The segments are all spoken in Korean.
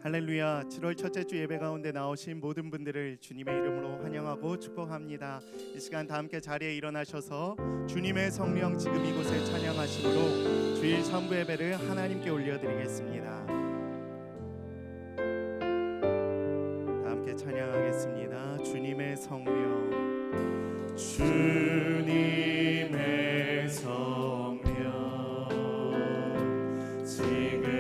할렐루야. 7월 첫째 주 예배 가운데 나오신 모든 분들을 주님의 이름으로 환영하고 축복합니다. 이 시간 다 함께 자리에 일어나셔서 주님의 성령 지금 이곳에 찬양하심으로 주일 선부 예배를 하나님께 올려드리겠습니다. 다 함께 찬양하겠습니다. 주님의 성령, 주님의 성령 지금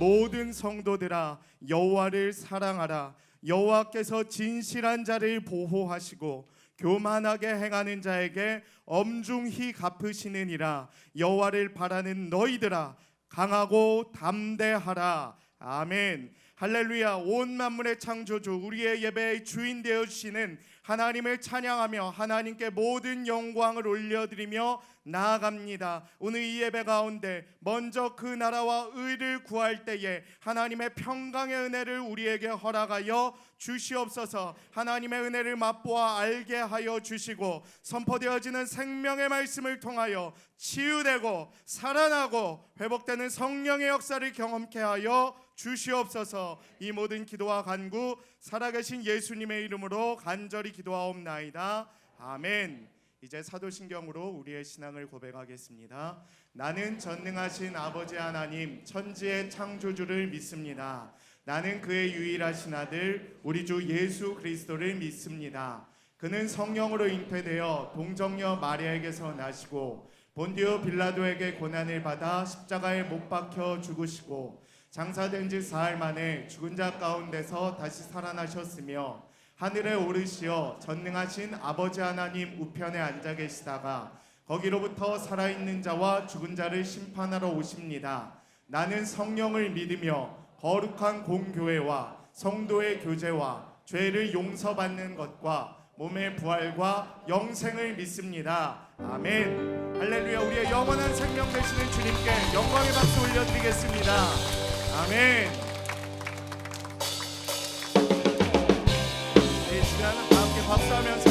모든 성도들아 여호와를 사랑하라. 여호와께서 진실한 자를 보호하시고 교만하게 행하는 자에게 엄중히 갚으시느니라. 여호와를 바라는 너희들아 강하고 담대하라. 아멘. 할렐루야. 온 만물의 창조주 우리의 예배의 주인 되어 주시는 하나님을 찬양하며 하나님께 모든 영광을 올려드리며 나아갑니다. 오늘 이 예배 가운데 먼저 그 나라와 의를 구할 때에 하나님의 평강의 은혜를 우리에게 허락하여 주시옵소서. 하나님의 은혜를 맛보아 알게 하여 주시고 선포되어지는 생명의 말씀을 통하여 치유되고 살아나고 회복되는 성령의 역사를 경험케 하여 주시옵소서. 이 모든 기도와 간구 살아계신 예수님의 이름으로 간절히 기도하옵나이다. 아멘. 이제 사도신경으로 우리의 신앙을 고백하겠습니다. 나는 전능하신 아버지 하나님 천지의 창조주를 믿습니다. 나는 그의 유일하신 아들 우리 주 예수 그리스도를 믿습니다. 그는 성령으로 잉태되어 동정녀 마리아에게서 나시고 본디오 빌라도에게 고난을 받아 십자가에 못 박혀 죽으시고 장사된 지 사흘 만에 죽은 자 가운데서 다시 살아나셨으며 하늘에 오르시어 전능하신 아버지 하나님 우편에 앉아 계시다가 거기로부터 살아있는 자와 죽은 자를 심판하러 오십니다. 나는 성령을 믿으며 거룩한 공교회와 성도의 교제와 죄를 용서받는 것과 몸의 부활과 영생을 믿습니다. 아멘. 할렐루야. 우리의 영원한 생명 되시는 주님께 영광의 박수 올려드리겠습니다. 아멘. 이 시간 함께 박수하면서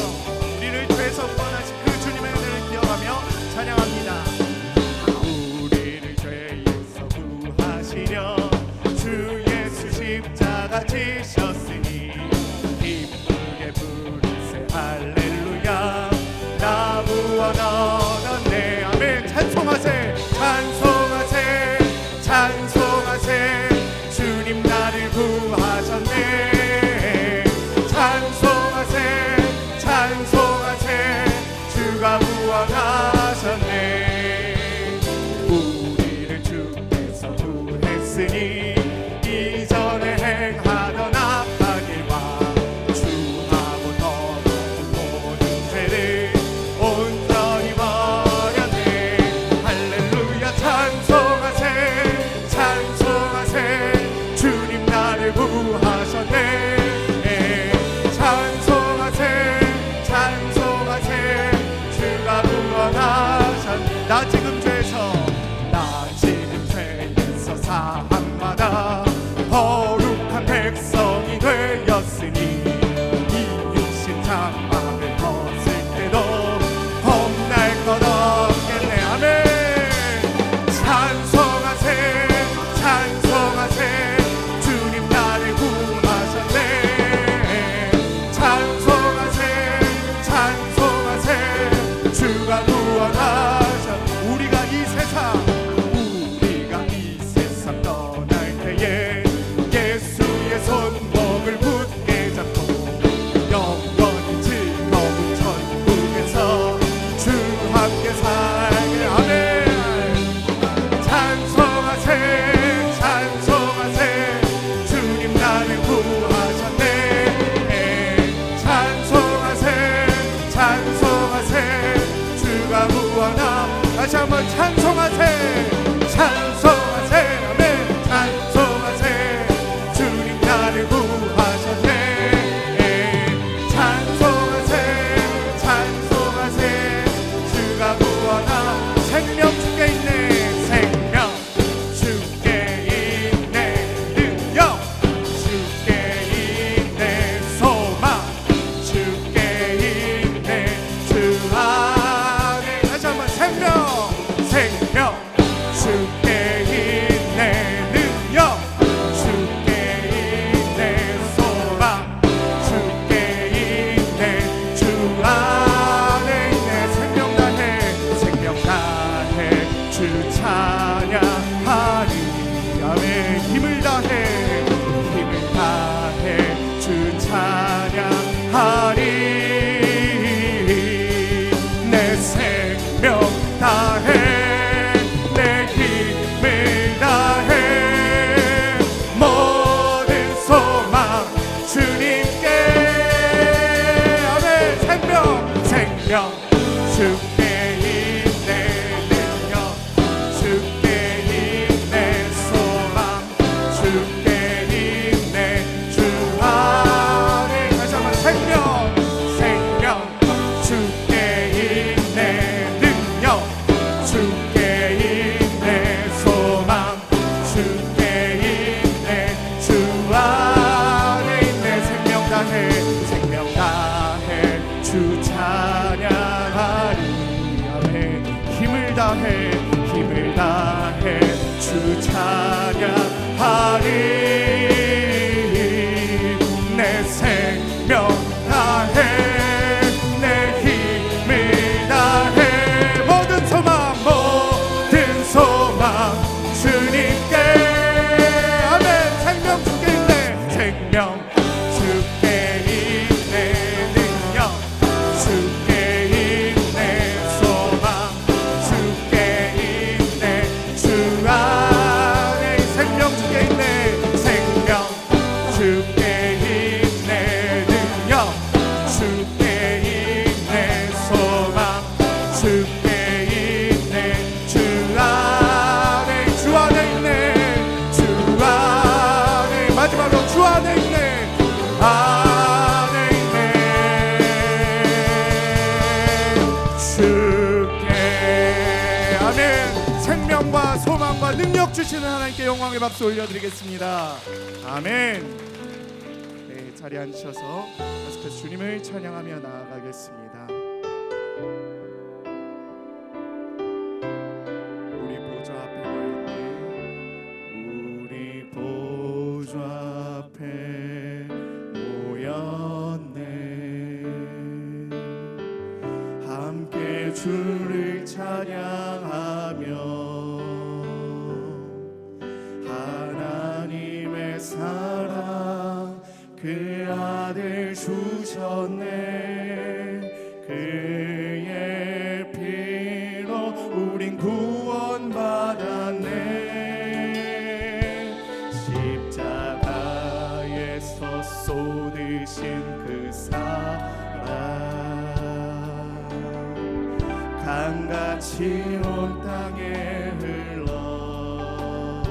우리를 죄에서 구원하신 그 주님의 은혜를 기억하며 찬양합니다. 우리를 죄에서 구하시려 주 예수 십자가 지셨으니 기쁘게 부르세 할렐루야. 나무와 너는 아멘. 찬송하세 찬송하세 찬송하세 주님 나를 구하셨네. 찬송하세 찬송하세 주가 구원하셨네. 우리를 주께서 구했으니 이전에 행하던 악한 일과 주하고 더러운 모든 죄를 온전히 버렸네. 할렐루야. 찬송하세 찬송하세 주님 나를 구하셨네. 사함받아 거룩한 백성이 되었으니 이 육신 장막을 벗을 때도 겁날 것 없겠네. 아멘. 찬송하세 찬송하세 주님 나를 구하셨네. 찬송하세 찬송하세 주가 구원하셨. 우리가 이 세상 떠날 때에 예수의 손목을 굳게 잡고 영원히 즐거운 천국에서 주 함께 살게. 아멘. 찬송하세 찬송하세 주님 나를 구하셨네. 찬송하세 찬송하세 주가 구원하. 다시 한번 찬송하세 찬송하세. 아멘. 찬송하세 주님 나를 구하셨네. 찬송하세 찬송하세 주가 구원하. 생명 주께 있네. 생명 주께 있네. 능력 주께 있네. 소망 주께 있네. 주 안에. 다시 한번 생명 생명 주께 있네. 능력 주께 있네. 소망 주께 있네. 주 안에 있네. 생명 다해 생명 다해 주 찬양하리. 아멘. 힘을 다해 힘을 다해 주 찬양하리. 내 생명 다해 내 힘을 다해 모든 소망 주님께. 아멘. 생명 생명 주께 있네. 능력 주께 있네. 소망 주께 있네. 주 안에. 다시 한번 생명 생명 주께 있네. 능력 주께 있네. 소망 주께 있네. 주 안에 있네. 생명 다해 생명 다해 주 찬양하리. 아멘. 힘을 다해 힘을 다해 주 찬양하리. 내 생명 다해 내 힘을 다해 모든 소망 모든 소망 주님께. 아멘. 생명 주께 있네. 생명 주께 있네. 능력 주께 있네. 소망 주께 있네. 주 안에 생명 주께 있네. 생명 주께 있네. 능력 주께 있네. 소망 주께 있네. 주 안에 주 안에 있네. 주 안에. 마지막으로 주 안에 있네. 안에 있네. 주께. 아멘. 생명과 소망과 능력 주시는 하나님께 영광의 박수 올려드리겠습니다. 아멘. 네, 자리에 앉으셔서 계속해서 주님을 찬양하며 나아가겠습니다. 우리 보좌 앞에 모였네. 우리 보좌 앞에 모였네. 함께 주를 찬양하며 하나님의 사랑 그 아들 주셨네. 그의 피로 우린 구원받았네. 십자가에서 쏟으신 그 사랑 강같이 온 땅에 흘러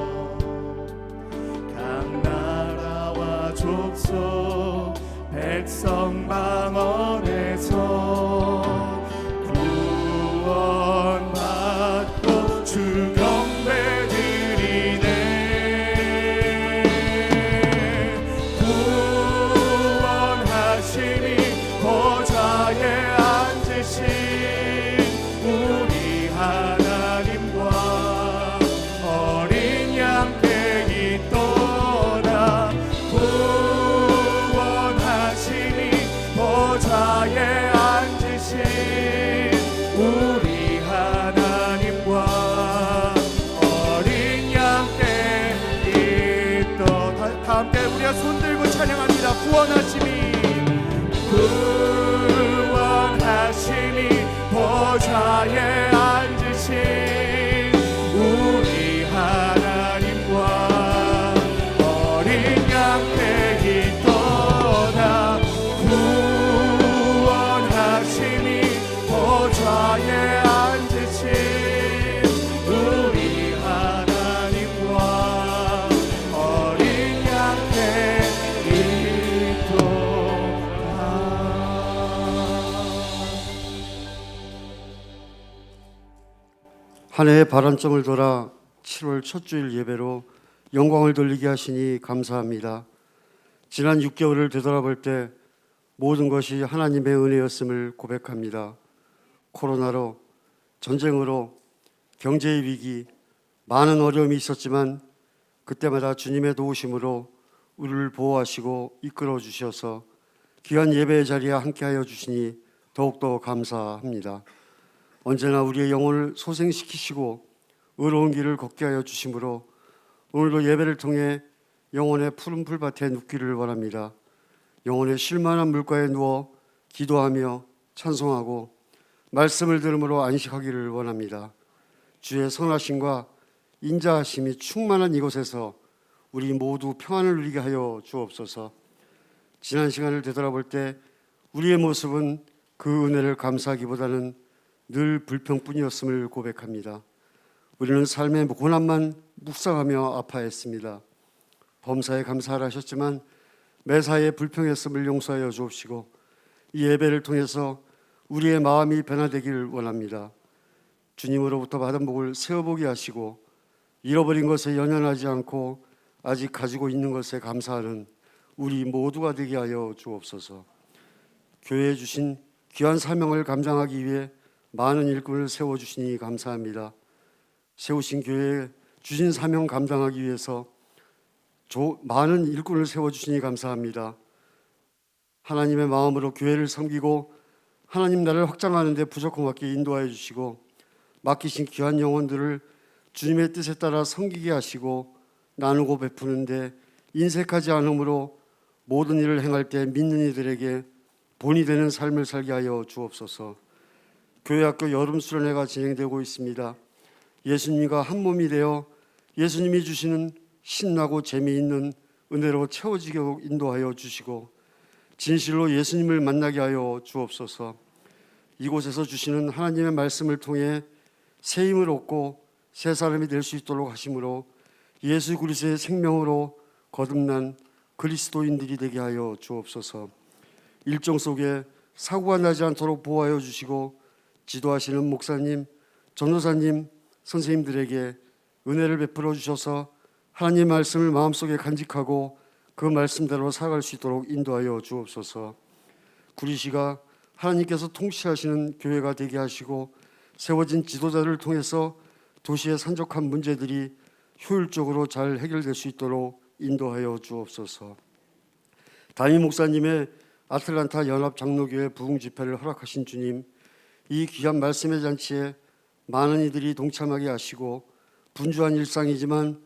각 나라와 족속 백성 방언에서 구원받고 주 경배 드리네. 다 함께 우리가 손들고 찬양합니다. 구원하심이 보좌에 앉으신 우리 하나님과 어린 양께 있도다. 구원하심이 보좌에 앉으신 우리 하나님과 어린 양께 있도다. 한 해의 바람점을 돌아 7월 첫 주일 예배로 영광을 돌리게 하시니 감사합니다. 지난 6개월을 되돌아볼 때 모든 것이 하나님의 은혜였음을 고백합니다. 코로나로, 전쟁으로, 경제의 위기, 많은 어려움이 있었지만 그때마다 주님의 도우심으로 우리를 보호하시고 이끌어 주셔서 귀한 예배의 자리에 함께하여 주시니 더욱더 감사합니다. 언제나 우리의 영혼을 소생시키시고 의로운 길을 걷게 하여 주심으로 오늘도 예배를 통해 영혼의 푸른 풀밭에 눕기를 원합니다. 영혼의 쉴만한 물가에 누워 기도하며 찬송하고 말씀을 들음으로 안식하기를 원합니다. 주의 선하심과 인자하심이 충만한 이곳에서 우리 모두 평안을 누리게 하여 주옵소서. 지난 시간을 되돌아볼 때 우리의 모습은 그 은혜를 감사하기보다는 늘 불평뿐이었음을 고백합니다. 우리는 삶의 고난만 묵상하며 아파했습니다. 범사에 감사를 하셨지만 매사에 불평했음을 용서하여 주옵시고 이 예배를 통해서 우리의 마음이 변화되기를 원합니다. 주님으로부터 받은 복을 세어보게 하시고 잃어버린 것에 연연하지 않고 아직 가지고 있는 것에 감사하는 우리 모두가 되게 하여 주옵소서. 교회에 주신 귀한 사명을 감당하기 위해 많은 일꾼을 세워주시니 감사합니다. 세우신 교회에 주신 사명 감당하기 위해서 많은 일꾼을 세워주시니 감사합니다. 하나님의 마음으로 교회를 섬기고 하나님 나라를 확장하는 데 부족한 것 없게 인도하여 주시고 맡기신 귀한 영혼들을 주님의 뜻에 따라 섬기게 하시고 나누고 베푸는데 인색하지 않으므로 모든 일을 행할 때 믿는 이들에게 본이 되는 삶을 살게 하여 주옵소서. 교회학교 여름 수련회가 진행되고 있습니다. 예수님과 한 몸이 되어 예수님이 주시는 신나고 재미있는 은혜로 채워지게 인도하여 주시고 진실로 예수님을 만나게 하여 주옵소서. 이곳에서 주시는 하나님의 말씀을 통해 새 힘을 얻고 새 사람이 될 수 있도록 하심으로 예수 그리스도의 생명으로 거듭난 그리스도인들이 되게 하여 주옵소서. 일정 속에 사고가 나지 않도록 보호하여 주시고 지도하시는 목사님, 전도사님, 선생님들에게 은혜를 베풀어 주셔서 하나님의 말씀을 마음속에 간직하고 그 말씀대로 살아갈 수 있도록 인도하여 주옵소서. 구리시가 하나님께서 통치하시는 교회가 되게 하시고 세워진 지도자를 통해서 도시의 산적한 문제들이 효율적으로 잘 해결될 수 있도록 인도하여 주옵소서. 담임 목사님의 아틀란타 연합장로교회 부흥 집회를 허락하신 주님, 이 귀한 말씀의 잔치에 많은 이들이 동참하게 하시고 분주한 일상이지만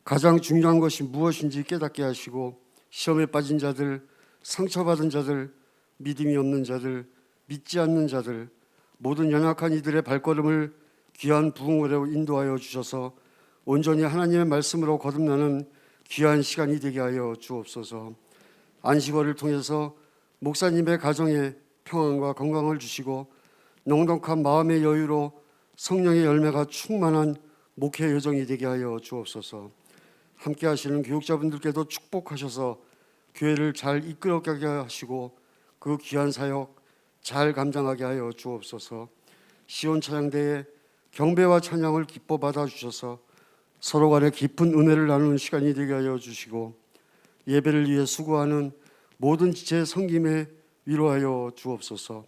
가장 중요한 것이 무엇인지 깨닫게 하시고 시험에 빠진 자들, 상처받은 자들, 믿음이 없는 자들, 믿지 않는 자들, 모든 연약한 이들의 발걸음을 귀한 부흥으로 인도하여 주셔서 온전히 하나님의 말씀으로 거듭나는 귀한 시간이 되게 하여 주옵소서. 안식월을 통해서 목사님의 가정에 평안과 건강을 주시고 넉넉한 마음의 여유로 성령의 열매가 충만한 목회 여정이 되게 하여 주옵소서. 함께 하시는 교육자분들께도 축복하셔서 교회를 잘 이끌어가게 하시고 그 귀한 사역 잘 감당하게 하여 주옵소서. 시온 찬양대에 경배와 찬양을 기뻐 받아주셔서 서로 간에 깊은 은혜를 나누는 시간이 되게 하여 주시고 예배를 위해 수고하는 모든 지체 섬김에 위로하여 주옵소서.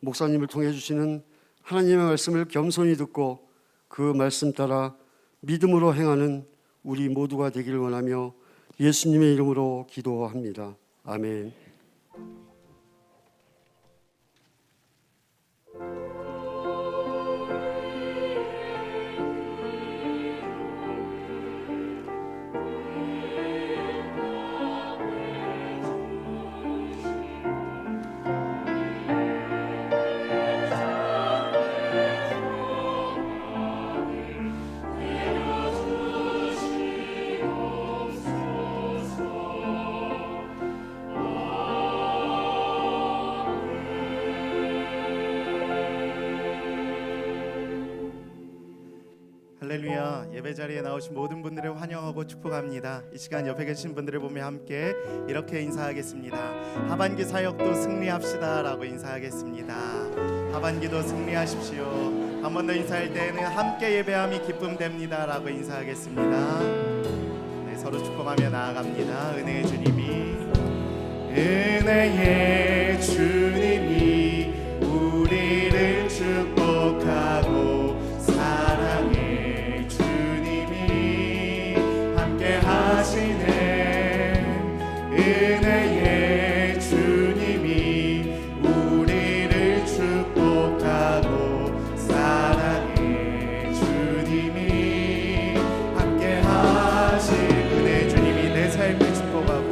목사님을 통해 주시는 하나님의 말씀을 겸손히 듣고 그 말씀 따라 믿음으로 행하는 우리 모두가 되기를 원하며 예수님의 이름으로 기도합니다. 아멘. 예배 자리에 나오신 모든 분들을 환영하고 축복합니다. 이 시간 옆에 계신 분들을 보며 함께 이렇게 인사하겠습니다. 하반기 사역도 승리합시다라고 인사하겠습니다. 하반기도 승리하십시오. 한 번 더 인사할 때에는 함께 예배함이 기쁨 됩니다라고 인사하겠습니다. 네, 서로 축복하며 나아갑니다. 은혜의 주님이 우리를 축복하고 사랑의 주님이 함께 하시네. 은혜의 주님이 우리를 축복하고 사랑의 주님이 함께 하신 은혜의 주님이 내 삶을 축복하고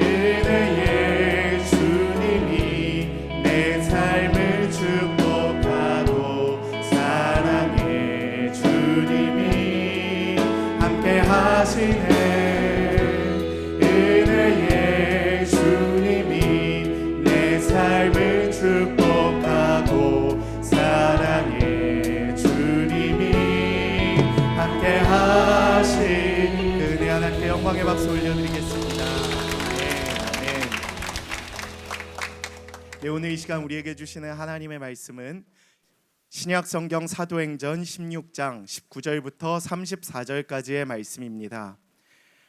은혜의 주님이 내 삶을 축복하고 사랑의 주님이 함께 하시네. 은혜의 주님이 내 삶을 축복하고 사랑의 주님이 함께 하신 은혜 하나님께 영광의 박수 올려드리겠습니다. 네, 오늘 이 시간 우리에게 주시는 하나님의 말씀은 신약 성경 사도행전 16장 19절부터 34절까지의 말씀입니다.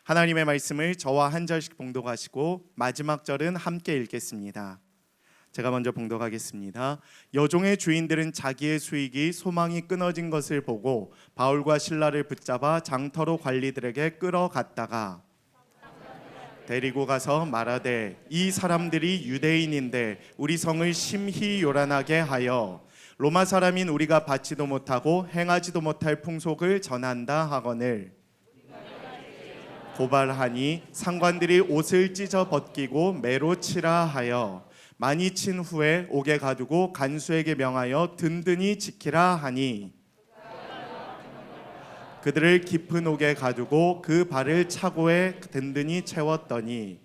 하나님의 말씀을 저와 한 절씩 봉독하시고 마지막 절은 함께 읽겠습니다. 제가 먼저 봉독하겠습니다. 여종의 주인들은 자기의 수익이 소망이 끊어진 것을 보고 바울과 실라를 붙잡아 장터로 관리들에게 끌어갔다가 데리고 가서 말하되 이 사람들이 유대인인데 우리 성을 심히 요란하게 하여 로마 사람인 우리가 받지도 못하고 행하지도 못할 풍속을 전한다 하거늘 고발하니 상관들이 옷을 찢어 벗기고 매로 치라 하여 많이 친 후에 옥에 가두고 간수에게 명하여 든든히 지키라 하니 그들을 깊은 옥에 가두고 그 발을 차고에 든든히 채웠더니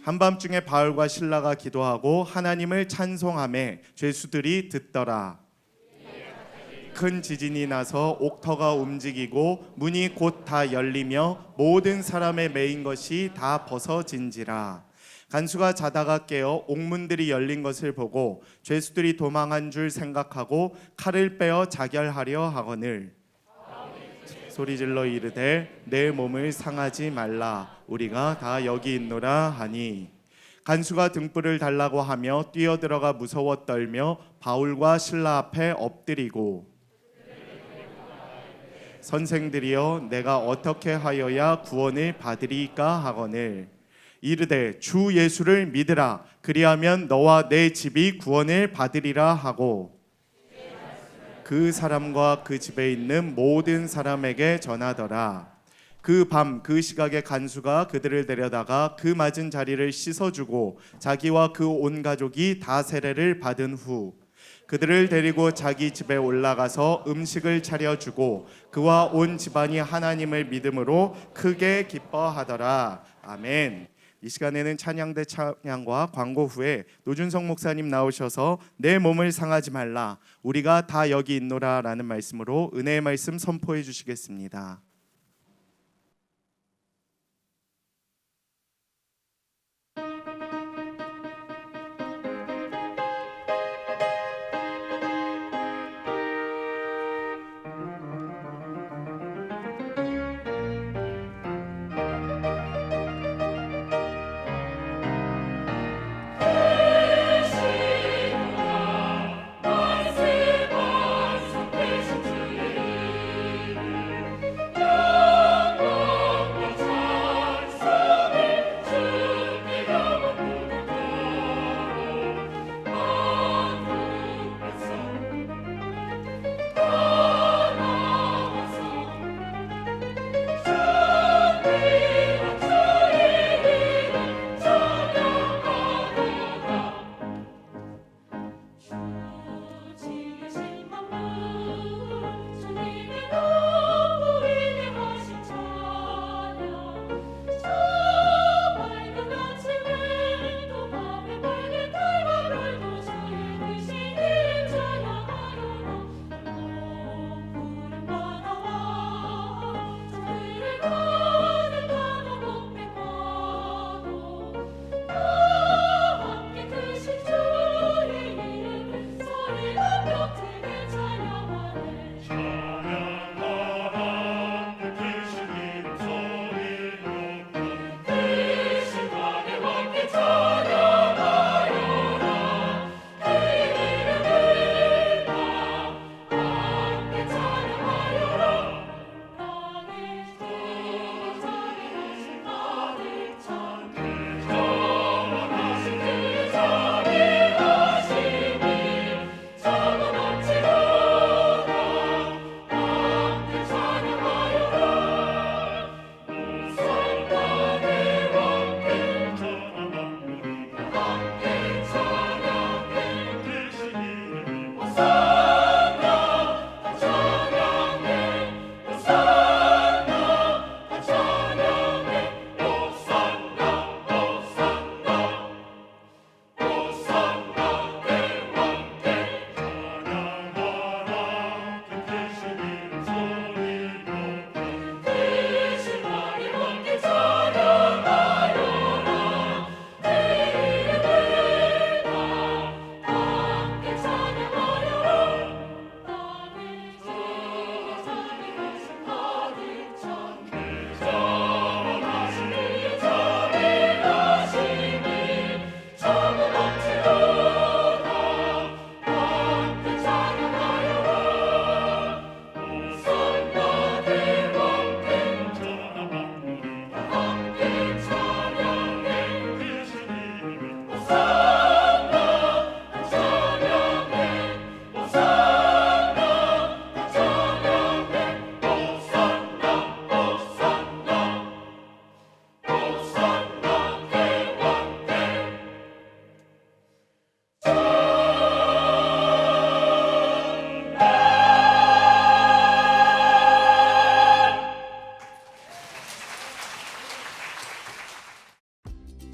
한밤중에 바울과 실라가 기도하고 하나님을 찬송하며 죄수들이 듣더라. 큰 지진이 나서 옥터가 움직이고 문이 곧 다 열리며 모든 사람의 매인 것이 다 벗어진지라. 간수가 자다가 깨어 옥문들이 열린 것을 보고 죄수들이 도망한 줄 생각하고 칼을 빼어 자결하려 하거늘 소리질러 이르되 내 몸을 상하지 말라 우리가 다 여기 있노라 하니 간수가 등불을 달라고 하며 뛰어들어가 무서워 떨며 바울과 실라 앞에 엎드리고 선생들이여 내가 어떻게 하여야 구원을 받으리까 하거늘 이르되 주 예수를 믿으라 그리하면 너와 내 집이 구원을 받으리라 하고 그 사람과 그 집에 있는 모든 사람에게 전하더라. 그 밤 그 시각에 간수가 그들을 데려다가 그 맞은 자리를 씻어주고 자기와 그 온 가족이 다 세례를 받은 후 그들을 데리고 자기 집에 올라가서 음식을 차려주고 그와 온 집안이 하나님을 믿음으로 크게 기뻐하더라. 아멘. 이 시간에는 찬양대 찬양과 광고 후에 노준성 목사님 나오셔서 내 몸을 상하지 말라 우리가 다 여기 있노라 라는 말씀으로 은혜의 말씀 선포해 주시겠습니다.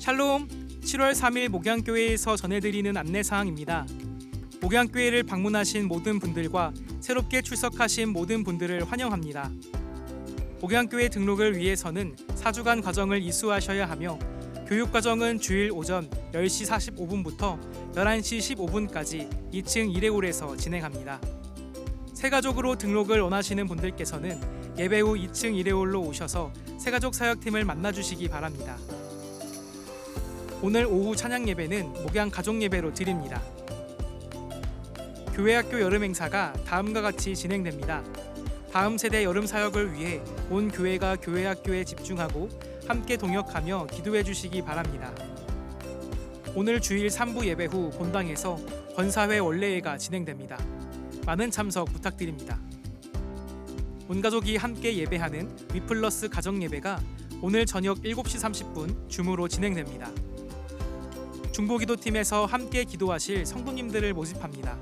샬롬, 7월 3일 목양교회에서 전해드리는 안내사항입니다. 목양교회를 방문하신 모든 분들과 새롭게 출석하신 모든 분들을 환영합니다. 목양교회 등록을 위해서는 4주간 과정을 이수하셔야 하며 교육과정은 주일 오전 10시 45분부터 11시 15분까지 2층 1회홀에서 진행합니다. 새가족으로 등록을 원하시는 분들께서는 예배 후 2층 1회홀로 오셔서 새가족 사역팀을 만나주시기 바랍니다. 오늘 오후 찬양 예배는 목양 가족 예배로 드립니다. 교회학교 여름 행사가 다음과 같이 진행됩니다. 다음 세대 여름 사역을 위해 온 교회가 교회학교에 집중하고 함께 동역하며 기도해 주시기 바랍니다. 오늘 주일 3부 예배 후 본당에서 권사회 원래회가 진행됩니다. 많은 참석 부탁드립니다. 온 가족이 함께 예배하는 위플러스 가정 예배가 오늘 저녁 7시 30분 줌으로 진행됩니다. 중보기도팀에서 함께 기도하실 성도님들을 모집합니다.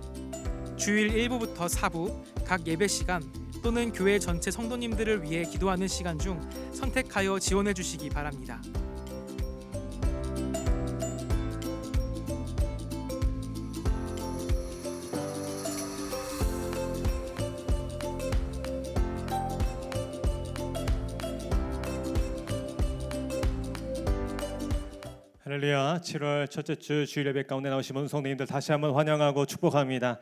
주일 1부부터 4부 각 예배 시간 또는 교회 전체 성도님들을 위해 기도하는 시간 중 선택하여 지원해 주시기 바랍니다. 할렐루야. 7월 첫째 주 주일 예배 가운데 나오신 모든 성도님들 다시 한번 환영하고 축복합니다.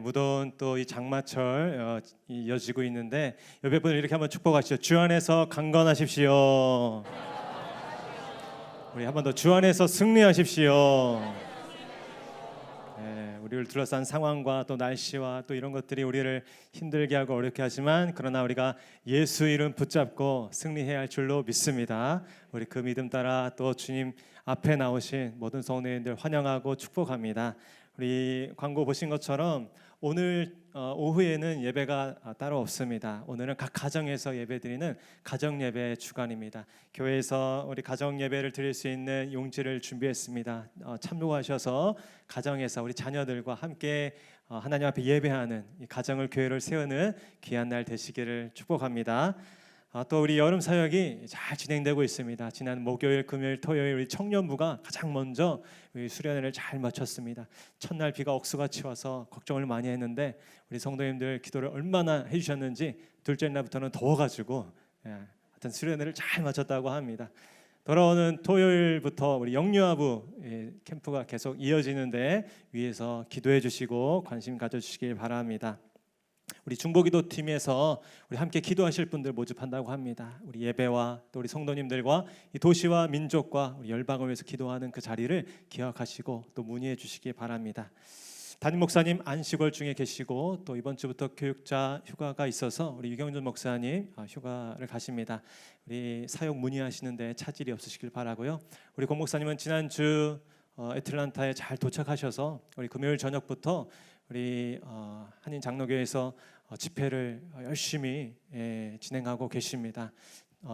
무더운 또 이 장마철 이어지고 있는데 옆에 분을 이렇게 한번 축복하시죠. 주 안에서 강건하십시오. 우리 한번 더 주 안에서 승리하십시오. 우리를 둘러싼 상황과 또 날씨와 또 이런 것들이 우리를 힘들게 하고 어렵게 하지만 그러나 우리가 예수 이름 붙잡고 승리해야 할 줄로 믿습니다. 우리 그 믿음 따라 또 주님 앞에 나오신 모든 성도님들 환영하고 축복합니다. 우리 광고 보신 것처럼 오늘 오후에는 예배가 따로 없습니다. 오늘은 각 가정에서 예배드리는 가정 예배 주간입니다. 교회에서 우리 가정 예배를 드릴 수 있는 용지를 준비했습니다. 참여하셔서 가정에서 우리 자녀들과 함께 하나님 앞에 예배하는 이 가정을 교회를 세우는 귀한 날 되시기를 축복합니다. 또 우리 여름 사역이 잘 진행되고 있습니다. 지난 목요일, 금요일, 토요일 우리 청년부가 가장 먼저 우리 수련회를 잘 마쳤습니다. 첫날 비가 억수같이 와서 걱정을 많이 했는데 우리 성도님들 기도를 얼마나 해주셨는지 둘째 날부터는 더워가지고 하여튼 수련회를 잘 마쳤다고 합니다. 돌아오는 토요일부터 우리 영유아부 캠프가 계속 이어지는데 위에서 기도해 주시고 관심 가져주시길 바랍니다. 우리 중보기도팀에서 우리 함께 기도하실 분들 모집한다고 합니다. 우리 예배와 또 우리 성도님들과 이 도시와 민족과 우리 열방을 위해서 기도하는 그 자리를 기억하시고 또 문의해 주시기 바랍니다. 담임 목사님 안식월 중에 계시고 또 이번 주부터 교육자 휴가가 있어서 우리 유경준 목사님 휴가를 가십니다. 우리 사역 문의하시는데 차질이 없으시길 바라고요. 우리 공 목사님은 지난주 애틀란타에 잘 도착하셔서 우리 금요일 저녁부터 우리 한인 장로교회에서 집회를 열심히 진행하고 계십니다.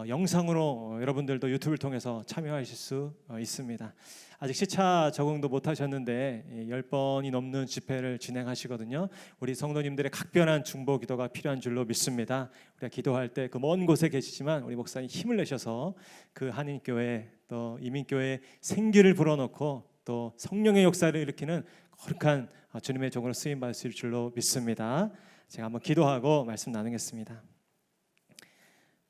영상으로 여러분들도 유튜브를 통해서 참여하실 수 있습니다. 아직 시차 적응도 못 하셨는데 10번이 넘는 집회를 진행하시거든요. 우리 성도님들의 각별한 중보 기도가 필요한 줄로 믿습니다. 우리가 기도할 때 그 먼 곳에 계시지만 우리 목사님 힘을 내셔서 그 한인교회 또 이민교회 생기를 불어넣고 또 성령의 역사를 일으키는 거룩한 주님의 종으로 쓰임 받으실 줄로 믿습니다. 제가 한번 기도하고 말씀 나누겠습니다.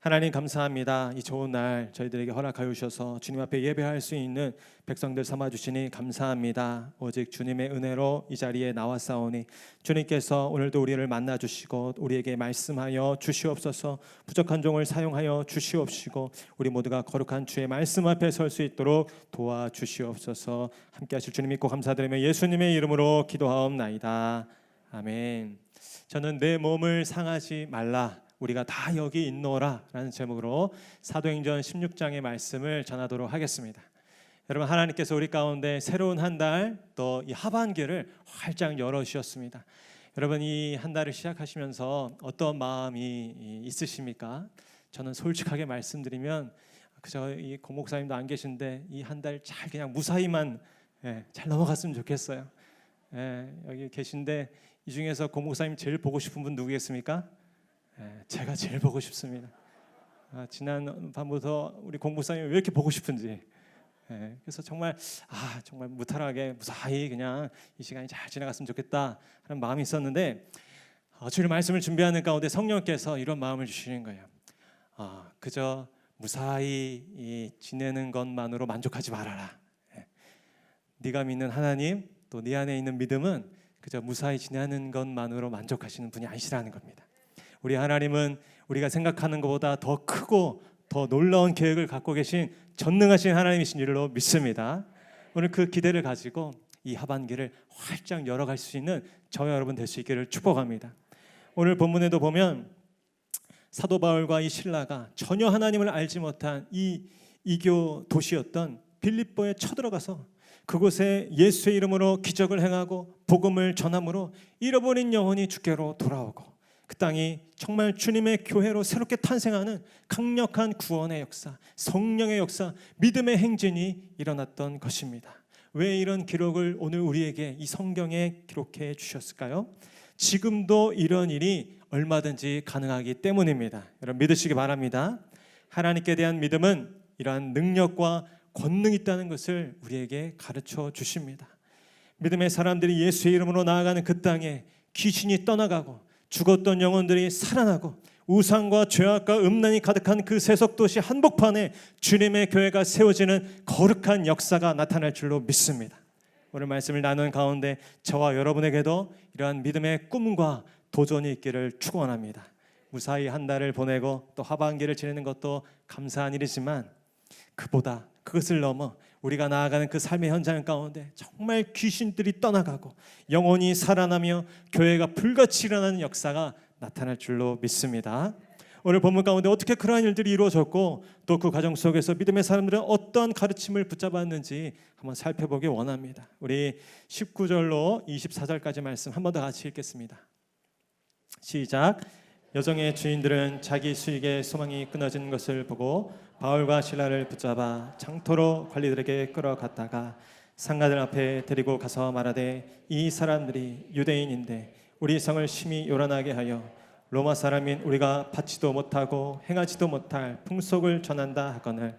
하나님 감사합니다. 이 좋은 날 저희들에게 허락하여 주셔서 주님 앞에 예배할 수 있는 백성들 삼아 주시니 감사합니다. 오직 주님의 은혜로 이 자리에 나왔사오니 주님께서 오늘도 우리를 만나 주시고 우리에게 말씀하여 주시옵소서. 부족한 종을 사용하여 주시옵시고 우리 모두가 거룩한 주의 말씀 앞에 설 수 있도록 도와주시옵소서. 함께 하실 주님 믿고 감사드리며 예수님의 이름으로 기도하옵나이다. 아멘. 저는 내 몸을 상하지 말라 우리가 다 여기 있노라 라는 제목으로 사도행전 16장의 말씀을 전하도록 하겠습니다. 여러분, 하나님께서 우리 가운데 새로운 한 달 또 이 하반기를 활짝 열어주셨습니다. 여러분, 이 한 달을 시작하시면서 어떤 마음이 있으십니까? 저는 솔직하게 말씀드리면 그저 이 고목사님도 안 계신데 이 한 달 잘 그냥 무사히만 잘 넘어갔으면 좋겠어요. 여기 계신데 이 중에서 고목사님 제일 보고 싶은 분 누구겠습니까? 제가 제일 보고 싶습니다. 지난 밤부터 우리 공부사님이 왜 이렇게 보고 싶은지 예, 그래서 정말 정말 무탈하게 무사히 그냥 이 시간이 잘 지나갔으면 좋겠다 하는 마음이 있었는데 주일 말씀을 준비하는 가운데 성령께서 이런 마음을 주시는 거예요. 그저 무사히 지내는 것만으로 만족하지 말아라. 예. 네가 믿는 하나님 또 네 안에 있는 믿음은 그저 무사히 지내는 것만으로 만족하시는 분이 아니시라는 겁니다. 우리 하나님은 우리가 생각하는 것보다 더 크고 더 놀라운 계획을 갖고 계신 전능하신 하나님이신 줄로 믿습니다. 오늘 그 기대를 가지고 이 하반기를 활짝 열어갈 수 있는 저와 여러분 될 수 있기를 축복합니다. 오늘 본문에도 보면 사도 바울과 이 신라가 전혀 하나님을 알지 못한 이 이교 도시였던 빌립보에 쳐들어가서 그곳에 예수의 이름으로 기적을 행하고 복음을 전함으로 잃어버린 영혼이 주께로 돌아오고 그 땅이 정말 주님의 교회로 새롭게 탄생하는 강력한 구원의 역사, 성령의 역사, 믿음의 행진이 일어났던 것입니다. 왜 이런 기록을 오늘 우리에게 이 성경에 기록해 주셨을까요? 지금도 이런 일이 얼마든지 가능하기 때문입니다. 여러분 믿으시기 바랍니다. 하나님께 대한 믿음은 이러한 능력과 권능이 있다는 것을 우리에게 가르쳐 주십니다. 믿음의 사람들이 예수의 이름으로 나아가는 그 땅에 귀신이 떠나가고 죽었던 영혼들이 살아나고 우상과 죄악과 음란이 가득한 그 세속도시 한복판에 주님의 교회가 세워지는 거룩한 역사가 나타날 줄로 믿습니다. 오늘 말씀을 나눈 가운데 저와 여러분에게도 이러한 믿음의 꿈과 도전이 있기를 축원합니다. 무사히 한 달을 보내고 또 하반기를 지내는 것도 감사한 일이지만 그보다 그것을 넘어 우리가 나아가는 그 삶의 현장 가운데 정말 귀신들이 떠나가고 영혼이 살아나며 교회가 불같이 일어나는 역사가 나타날 줄로 믿습니다. 오늘 본문 가운데 어떻게 그러한 일들이 이루어졌고 또 그 과정 속에서 믿음의 사람들은 어떤 가르침을 붙잡았는지 한번 살펴보기 원합니다. 우리 19절로 24절까지 말씀 한 번 더 같이 읽겠습니다. 시작. 여정의 주인들은 자기 수익의 소망이 끊어진 것을 보고 바울과 실라를 붙잡아 장터로 관리들에게 끌어갔다가 상가들 앞에 데리고 가서 말하되 이 사람들이 유대인인데 우리 성을 심히 요란하게 하여 로마 사람인 우리가 받지도 못하고 행하지도 못할 풍속을 전한다 하거늘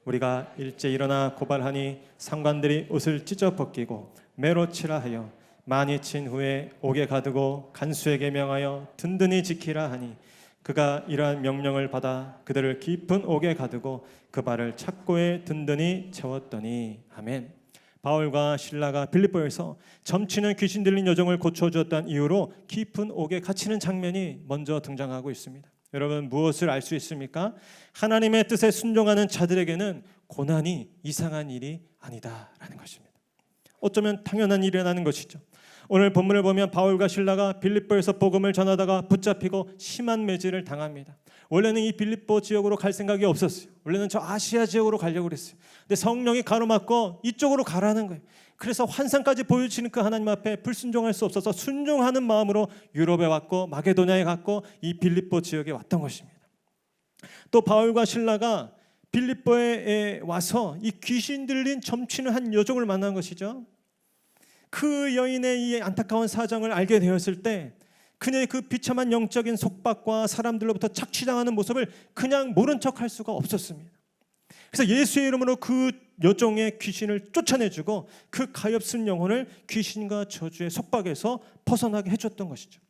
우리가 일제 일어나 고발하니 상관들이 옷을 찢어 벗기고 매로 치라 하여 많이 친 후에 옥에 가두고 간수에게 명하여 든든히 지키라 하니 그가 이러한 명령을 받아 그들을 깊은 옥에 가두고 그 발을 착고에 든든히 채웠더니 아멘. 바울과 실라가 빌립보에서 점치는 귀신 들린 여종을 고쳐주었다는 이유로 깊은 옥에 갇히는 장면이 먼저 등장하고 있습니다. 여러분 무엇을 알 수 있습니까? 하나님의 뜻에 순종하는 자들에게는 고난이 이상한 일이 아니다라는 것입니다. 어쩌면 당연한 일이라는 것이죠. 오늘 본문을 보면 바울과 실라가 빌립보에서 복음을 전하다가 붙잡히고 심한 매질을 당합니다. 원래는 이 빌립보 지역으로 갈 생각이 없었어요. 원래는 저 아시아 지역으로 가려고 그랬어요. 근데 성령이 가로막고 이쪽으로 가라는 거예요. 그래서 환상까지 보여주시는 그 하나님 앞에 불순종할 수 없어서 순종하는 마음으로 유럽에 왔고 마게도냐에 갔고 이 빌립보 지역에 왔던 것입니다. 또 바울과 실라가 빌립보에 와서 이 귀신 들린 점치는 한 여종을 만난 것이죠. 그 여인의 이 안타까운 사정을 알게 되었을 때 그녀의 그 비참한 영적인 속박과 사람들로부터 착취당하는 모습을 그냥 모른 척할 수가 없었습니다. 그래서 예수의 이름으로 그 여종의 귀신을 쫓아내주고 그 가엾은 영혼을 귀신과 저주의 속박에서 벗어나게 해줬던 것이죠.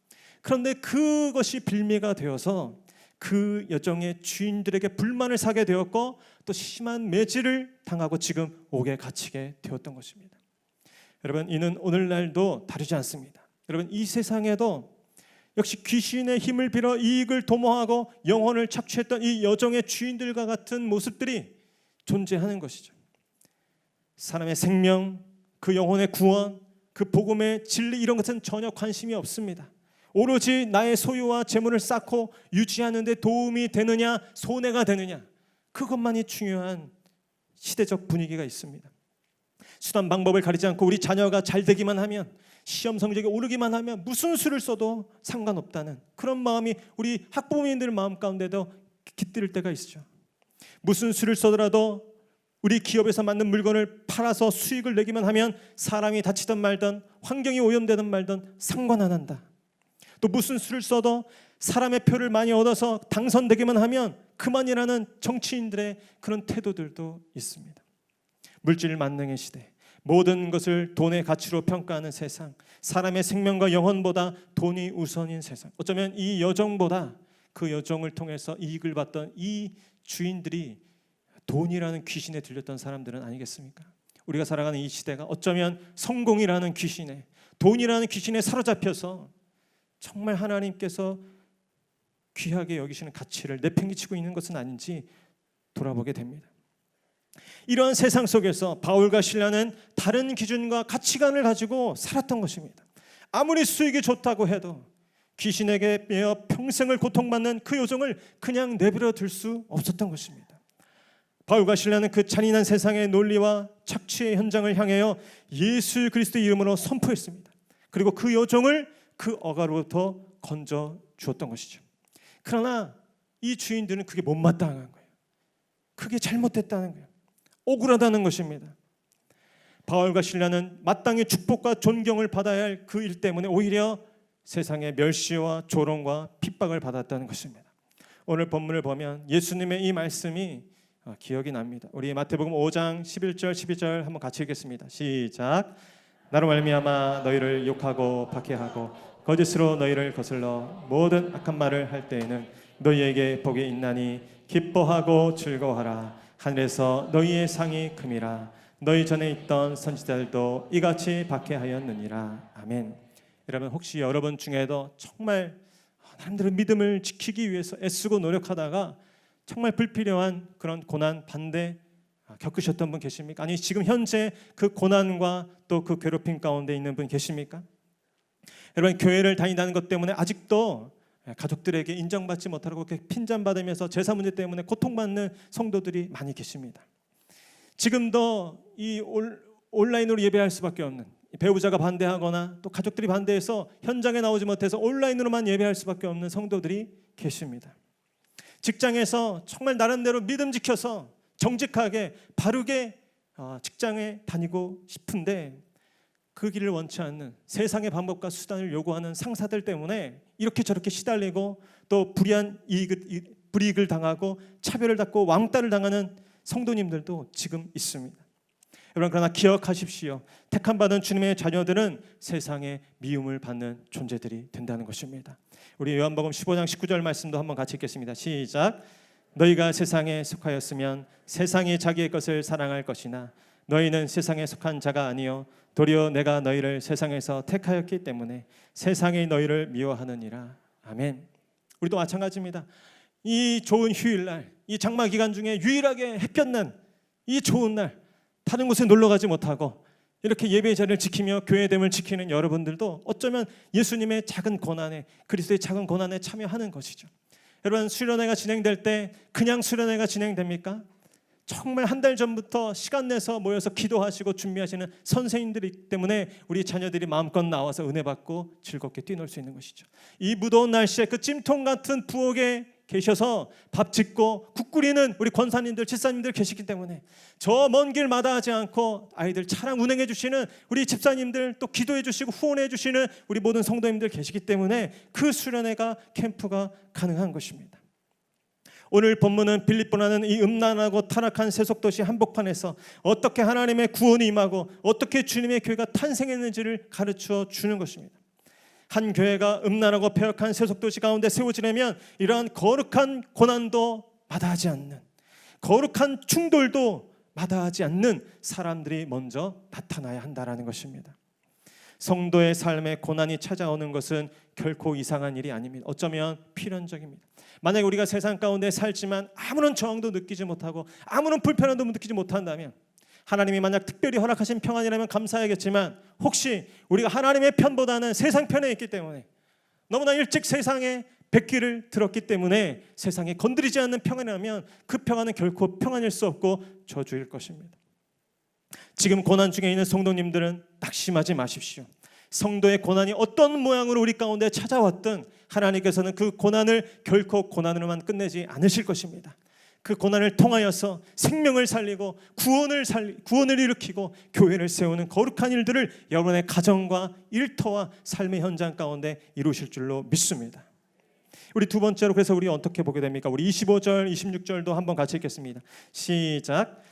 그런데 그것이 빌미가 되어서 그 여종의 주인들에게 불만을 사게 되었고 또 심한 매질을 당하고 지금 옥에 갇히게 되었던 것입니다. 여러분 이는 오늘날도 다르지 않습니다. 여러분 이 세상에도 역시 귀신의 힘을 빌어 이익을 도모하고 영혼을 착취했던 이 여종의 주인들과 같은 모습들이 존재하는 것이죠. 사람의 생명, 그 영혼의 구원, 그 복음의 진리 이런 것은 전혀 관심이 없습니다. 오로지 나의 소유와 재물을 쌓고 유지하는 데 도움이 되느냐 손해가 되느냐 그것만이 중요한 시대적 분위기가 있습니다. 수단 방법을 가리지 않고 우리 자녀가 잘 되기만 하면 시험 성적이 오르기만 하면 무슨 수를 써도 상관없다는 그런 마음이 우리 학부모님들 마음 가운데도 깃들 때가 있죠. 무슨 수를 써더라도 우리 기업에서 만든 물건을 팔아서 수익을 내기만 하면 사람이 다치든 말든 환경이 오염되든 말든 상관 안 한다. 또 무슨 수를 써도 사람의 표를 많이 얻어서 당선되기만 하면 그만이라는 정치인들의 그런 태도들도 있습니다. 물질 만능의 시대, 모든 것을 돈의 가치로 평가하는 세상, 사람의 생명과 영혼보다 돈이 우선인 세상, 어쩌면 이 여종보다 그 여종을 통해서 이익을 봤던 이 주인들이 돈이라는 귀신에 들렸던 사람들은 아니겠습니까? 우리가 살아가는 이 시대가 어쩌면 성공이라는 귀신에, 돈이라는 귀신에 사로잡혀서 정말 하나님께서 귀하게 여기시는 가치를 내팽개치고 있는 것은 아닌지 돌아보게 됩니다. 이러한 세상 속에서 바울과 실라는 다른 기준과 가치관을 가지고 살았던 것입니다. 아무리 수익이 좋다고 해도 귀신에게 매여 평생을 고통받는 그 여종을 그냥 내버려 둘 수 없었던 것입니다. 바울과 실라는 그 잔인한 세상의 논리와 착취의 현장을 향하여 예수 그리스도의 이름으로 선포했습니다. 그리고 그 여종을 그 어가로부터 건져 주었던 것이죠. 그러나 이 주인들은 그게 못마땅한 거예요. 그게 잘못됐다는 거예요. 억울하다는 것입니다. 바울과 실라는 마땅히 축복과 존경을 받아야 할 그 일 때문에 오히려 세상의 멸시와 조롱과 핍박을 받았다는 것입니다. 오늘 본문을 보면 예수님의 이 말씀이 기억이 납니다. 우리 마태복음 5장 11절 12절 한번 같이 읽겠습니다. 시작. 나로 말미암아 너희를 욕하고 박해하고 거짓으로 너희를 거슬러 모든 악한 말을 할 때에는 너희에게 복이 있나니 기뻐하고 즐거워하라. 하늘에서 너희의 상이 큼이라. 너희 전에 있던 선지자들도 이같이 박해하였느니라. 아멘. 여러분, 혹시 여러분 중에도 정말 사람들의 믿음을 지키기 위해서 애쓰고 노력하다가 정말 불필요한 그런 고난, 반대 겪으셨던 분 계십니까? 아니 지금 현재 그 고난과 또 그 괴롭힘 가운데 있는 분 계십니까? 여러분, 교회를 다닌다는 것 때문에 아직도 가족들에게 인정받지 못하고 핀잔받으면서 제사 문제 때문에 고통받는 성도들이 많이 계십니다. 지금도 이 온라인으로 예배할 수밖에 없는, 배우자가 반대하거나 또 가족들이 반대해서 현장에 나오지 못해서 온라인으로만 예배할 수밖에 없는 성도들이 계십니다. 직장에서 정말 나름대로 믿음 지켜서 정직하게 바르게 직장에 다니고 싶은데 그 길을 원치 않는 세상의 방법과 수단을 요구하는 상사들 때문에 이렇게 저렇게 시달리고 또 불이익을 당하고 차별을 받고 왕따를 당하는 성도님들도 지금 있습니다. 여러분, 그러나 기억하십시오. 택함받은 주님의 자녀들은 세상에 미움을 받는 존재들이 된다는 것입니다. 우리 요한복음 15장 19절 말씀도 한번 같이 읽겠습니다. 시작. 너희가 세상에 속하였으면 세상이 자기의 것을 사랑할 것이나 너희는 세상에 속한 자가 아니요 도리어 내가 너희를 세상에서 택하였기 때문에 세상이 너희를 미워하느니라. 아멘. 우리도 마찬가지입니다. 이 좋은 휴일날, 이 장마 기간 중에 유일하게 햇볕 난 이 좋은 날, 다른 곳에 놀러 가지 못하고 이렇게 예배 자리를 지키며 교회됨을 지키는 여러분들도 어쩌면 예수님의 작은 고난에, 그리스도의 작은 고난에 참여하는 것이죠. 여러분, 수련회가 진행될 때 그냥 수련회가 진행됩니까? 정말 한 달 전부터 시간 내서 모여서 기도하시고 준비하시는 선생님들이기 때문에 우리 자녀들이 마음껏 나와서 은혜 받고 즐겁게 뛰놀 수 있는 것이죠. 이 무더운 날씨에 그 찜통 같은 부엌에 계셔서 밥 짓고 국 끓이는 우리 권사님들, 집사님들 계시기 때문에 저 먼 길 마다하지 않고 아이들 차량 운행해 주시는 우리 집사님들, 또 기도해 주시고 후원해 주시는 우리 모든 성도님들 계시기 때문에 그 수련회가, 캠프가 가능한 것입니다. 오늘 본문은 빌립보라는 이 음란하고 타락한 세속도시 한복판에서 어떻게 하나님의 구원이 임하고 어떻게 주님의 교회가 탄생했는지를 가르쳐 주는 것입니다. 한 교회가 음란하고 폐역한 세속도시 가운데 세워지려면 이러한 거룩한 고난도 마다하지 않는, 거룩한 충돌도 마다하지 않는 사람들이 먼저 나타나야 한다는 것입니다. 성도의 삶에 고난이 찾아오는 것은 결코 이상한 일이 아닙니다. 어쩌면 필연적입니다. 만약에 우리가 세상 가운데 살지만 아무런 저항도 느끼지 못하고 아무런 불편함도 느끼지 못한다면, 하나님이 만약 특별히 허락하신 평안이라면 감사하겠지만 혹시 우리가 하나님의 편보다는 세상 편에 있기 때문에 너무나 일찍 세상에 뱉기를 들었기 때문에 세상에 건드리지 않는 평안이라면 그 평안은 결코 평안일 수 없고 저주일 것입니다. 지금 고난 중에 있는 성도님들은 낙심하지 마십시오. 성도의 고난이 어떤 모양으로 우리 가운데 찾아왔든 하나님께서는 그 고난을 결코 고난으로만 끝내지 않으실 것입니다. 그 고난을 통하여서 생명을 살리고 구원을 일으키고 교회를 세우는 거룩한 일들을 여러분의 가정과 일터와 삶의 현장 가운데 이루실 줄로 믿습니다. 우리 두 번째로 그래서 우리 어떻게 보게 됩니까? 우리 25절, 26절도 한번 같이 읽겠습니다. 시작.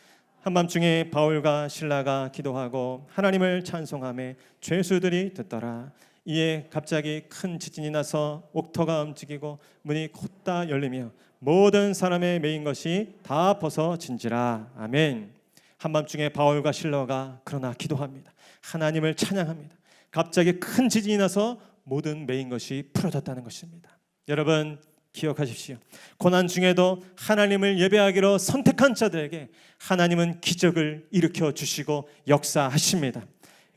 한밤중에 바울과 실라가 기도하고 하나님을 찬송하며 죄수들이 듣더라. 이에 갑자기 큰 지진이 나서 옥터가 움직이고 문이 곧다 열리며 모든 사람의 매인 것이 다 벗어진지라. 아멘. 한밤중에 바울과 실라가 그러나 기도합니다. 하나님을 찬양합니다. 갑자기 큰 지진이 나서 모든 매인 것이 풀어졌다는 것입니다. 여러분 기억하십시오. 고난 중에도 하나님을 예배하기로 선택한 자들에게 하나님은 기적을 일으켜 주시고 역사하십니다.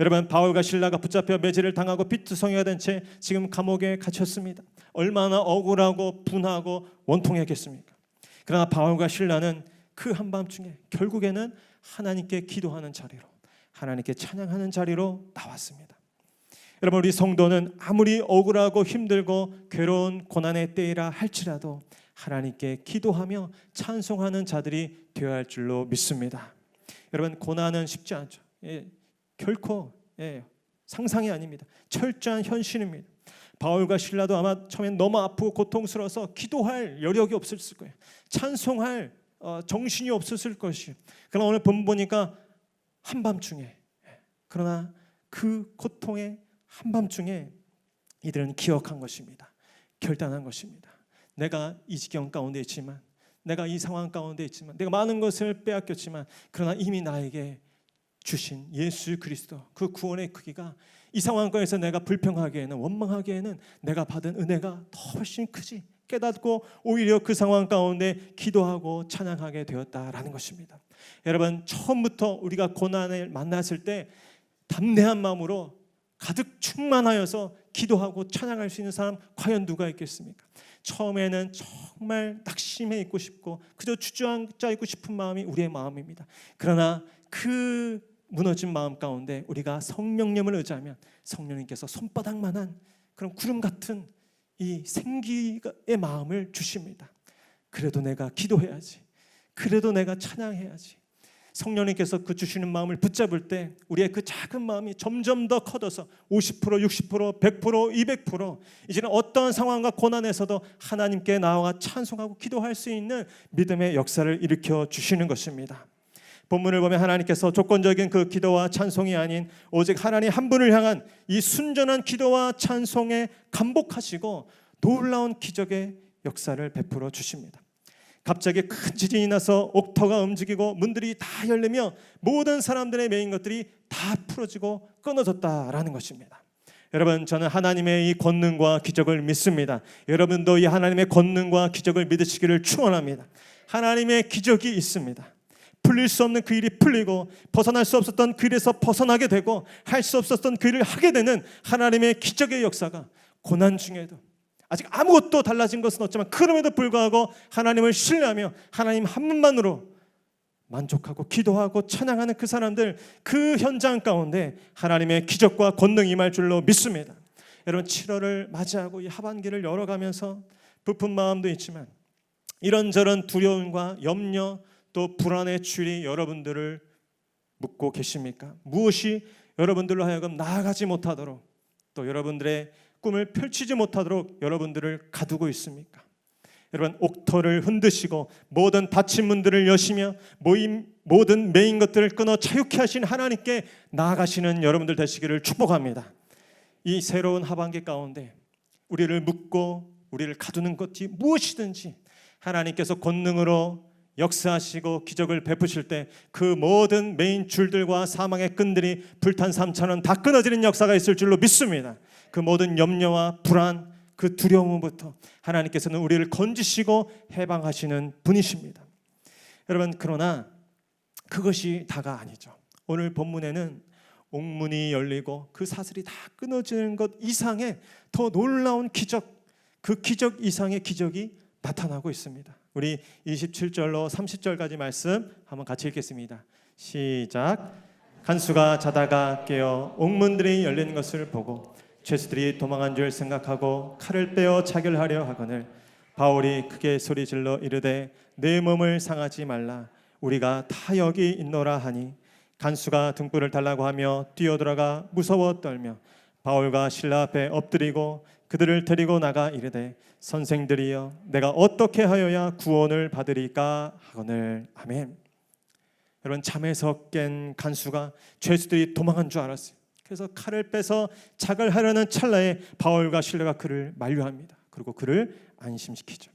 여러분 바울과 실라가 붙잡혀 매질을 당하고 피투성이가 된 채 지금 감옥에 갇혔습니다. 얼마나 억울하고 분하고 원통했겠습니까? 그러나 바울과 실라는 그 한밤중에 결국에는 하나님께 기도하는 자리로, 하나님께 찬양하는 자리로 나왔습니다. 여러분 우리 성도는 아무리 억울하고 힘들고 괴로운 고난의 때이라 할지라도 하나님께 기도하며 찬송하는 자들이 되어야 할 줄로 믿습니다. 여러분 고난은 쉽지 않죠. 결코 상상이 아닙니다. 철저한 현실입니다. 바울과 실라도 아마 처음엔 너무 아프고 고통스러워서 기도할 여력이 없었을 거예요. 찬송할 정신이 없었을 것이에요. 그러나 오늘 본 보니까 한밤중에, 그러나 그 고통의 한밤중에 이들은 기억한 것입니다. 결단한 것입니다. 내가 이 지경 가운데 있지만, 내가 이 상황 가운데 있지만, 내가 많은 것을 빼앗겼지만, 그러나 이미 나에게 주신 예수 그리스도 그 구원의 크기가 이 상황에서 내가 불평하기에는, 원망하기에는 내가 받은 은혜가 더 훨씬 크지 깨닫고 오히려 그 상황 가운데 기도하고 찬양하게 되었다라는 것입니다. 여러분 처음부터 우리가 고난을 만났을 때 담대한 마음으로 가득 충만하여서 기도하고 찬양할 수 있는 사람 과연 누가 있겠습니까? 처음에는 정말 낙심해 있고 싶고 그저 주저앉아 있고 싶은 마음이 우리의 마음입니다. 그러나 그 무너진 마음 가운데 우리가 성령님을 의지하면 성령님께서 손바닥만한 그런 구름 같은 이 생기의 마음을 주십니다. 그래도 내가 기도해야지, 그래도 내가 찬양해야지. 성령님께서 그 주시는 마음을 붙잡을 때 우리의 그 작은 마음이 점점 더 커져서 50%, 60%, 100%, 200% 이제는 어떤 상황과 고난에서도 하나님께 나아가 찬송하고 기도할 수 있는 믿음의 역사를 일으켜 주시는 것입니다. 본문을 보면 하나님께서 조건적인 그 기도와 찬송이 아닌 오직 하나님 한 분을 향한 이 순전한 기도와 찬송에 감복하시고 놀라운 기적의 역사를 베풀어 주십니다. 갑자기 큰 지진이 나서 옥터가 움직이고 문들이 다 열리며 모든 사람들의 매인 것들이 다 풀어지고 끊어졌다라는 것입니다. 여러분 저는 하나님의 이 권능과 기적을 믿습니다. 여러분도 이 하나님의 권능과 기적을 믿으시기를 축원합니다. 하나님의 기적이 있습니다. 풀릴 수 없는 그 일이 풀리고 벗어날 수 없었던 그 일에서 벗어나게 되고 할 수 없었던 그 일을 하게 되는 하나님의 기적의 역사가 고난 중에도 아직 아무것도 달라진 것은 없지만 그럼에도 불구하고 하나님을 신뢰하며 하나님 한 분만으로 만족하고 기도하고 찬양하는 그 사람들, 그 현장 가운데 하나님의 기적과 권능이 임할 줄로 믿습니다. 여러분 7월을 맞이하고 이 하반기를 열어가면서 부푼 마음도 있지만 이런저런 두려움과 염려 또 불안의 추위 여러분들을 묻고 계십니까? 무엇이 여러분들로 하여금 나아가지 못하도록 또 여러분들의 꿈을 펼치지 못하도록 여러분들을 가두고 있습니까? 여러분 옥터를 흔드시고 모든 닫힌 문들을 여시며 모든 매인 것들을 끊어 자유케 하신 하나님께 나아가시는 여러분들 되시기를 축복합니다. 이 새로운 하반기 가운데 우리를 묶고 우리를 가두는 것이 무엇이든지 하나님께서 권능으로 역사하시고 기적을 베푸실 때 그 모든 메인 줄들과 사망의 끈들이 불탄 삼천은 다 끊어지는 역사가 있을 줄로 믿습니다. 그 모든 염려와 불안, 그 두려움부터 하나님께서는 우리를 건지시고 해방하시는 분이십니다. 여러분 그러나 그것이 다가 아니죠. 오늘 본문에는 옥문이 열리고 그 사슬이 다 끊어지는 것 이상의 더 놀라운 기적, 그 기적 이상의 기적이 나타나고 있습니다. 우리 27절로 30절까지 말씀 한번 같이 읽겠습니다. 시작. 간수가 자다가 깨어 옥문들이 열리는 것을 보고 죄수들이 도망한 줄 생각하고 칼을 빼어 자결하려 하거늘 바울이 크게 소리질러 이르되 내 몸을 상하지 말라 우리가 다 여기 있노라 하니 간수가 등불을 달라고 하며 뛰어들어가 무서워 떨며 바울과 실라 앞에 엎드리고 그들을 데리고 나가 이르되 선생들이여 내가 어떻게 하여야 구원을 받으리까 하거늘. 아멘. 여러분, 잠에서 깬 간수가 죄수들이 도망한 줄 알았어요. 그래서 칼을 빼서 작을 하려는 찰나에 바울과 실라가 그를 만류합니다. 그리고 그를 안심시키죠.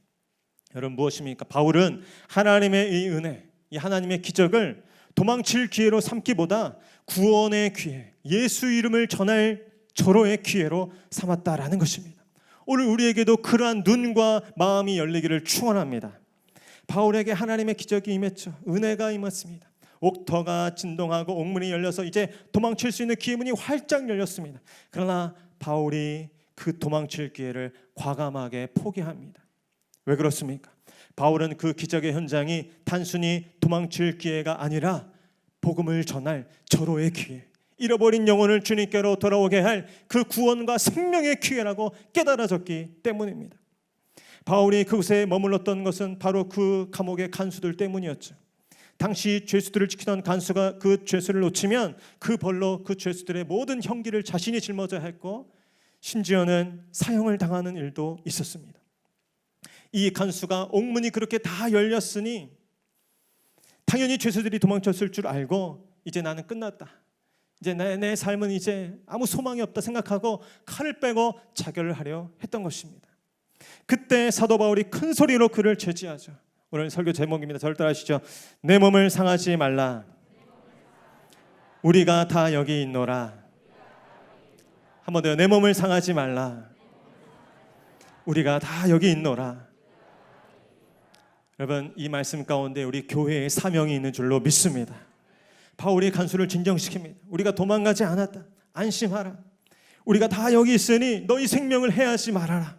여러분, 무엇입니까? 바울은 하나님의 이 은혜, 이 하나님의 기적을 도망칠 기회로 삼기보다 구원의 기회, 예수 이름을 전할 절호의 기회로 삼았다라는 것입니다. 오늘 우리에게도 그러한 눈과 마음이 열리기를 축원합니다. 바울에게 하나님의 기적이 임했죠. 은혜가 임했습니다. 옥터가 진동하고 옥문이 열려서 이제 도망칠 수 있는 기회문이 활짝 열렸습니다. 그러나 바울이 그 도망칠 기회를 과감하게 포기합니다. 왜 그렇습니까? 바울은 그 기적의 현장이 단순히 도망칠 기회가 아니라 복음을 전할 절호의 기회, 잃어버린 영혼을 주님께로 돌아오게 할 그 구원과 생명의 기회라고 깨달아졌기 때문입니다. 바울이 그곳에 머물렀던 것은 바로 그 감옥의 간수들 때문이었죠. 당시 죄수들을 지키던 간수가 그 죄수를 놓치면 그 벌로 그 죄수들의 모든 형기를 자신이 짊어져야 했고, 심지어는 사형을 당하는 일도 있었습니다. 이 간수가 옥문이 그렇게 다 열렸으니 당연히 죄수들이 도망쳤을 줄 알고 이제 나는 끝났다, 이제 내 삶은 이제 아무 소망이 없다 생각하고 칼을 빼고 자결을 하려 했던 것입니다. 그때 사도 바울이 큰 소리로 그를 제지하죠. 오늘 설교 제목입니다. 저를 따라하시죠. 내 몸을 상하지 말라. 우리가 다 여기 있노라. 한 번 더요. 내 몸을 상하지 말라. 우리가 다 여기 있노라. 여러분, 이 말씀 가운데 우리 교회의 사명이 있는 줄로 믿습니다. 바울이 간수를 진정시킵니다. 우리가 도망가지 않았다. 안심하라. 우리가 다 여기 있으니 너희 생명을 해하지 말아라.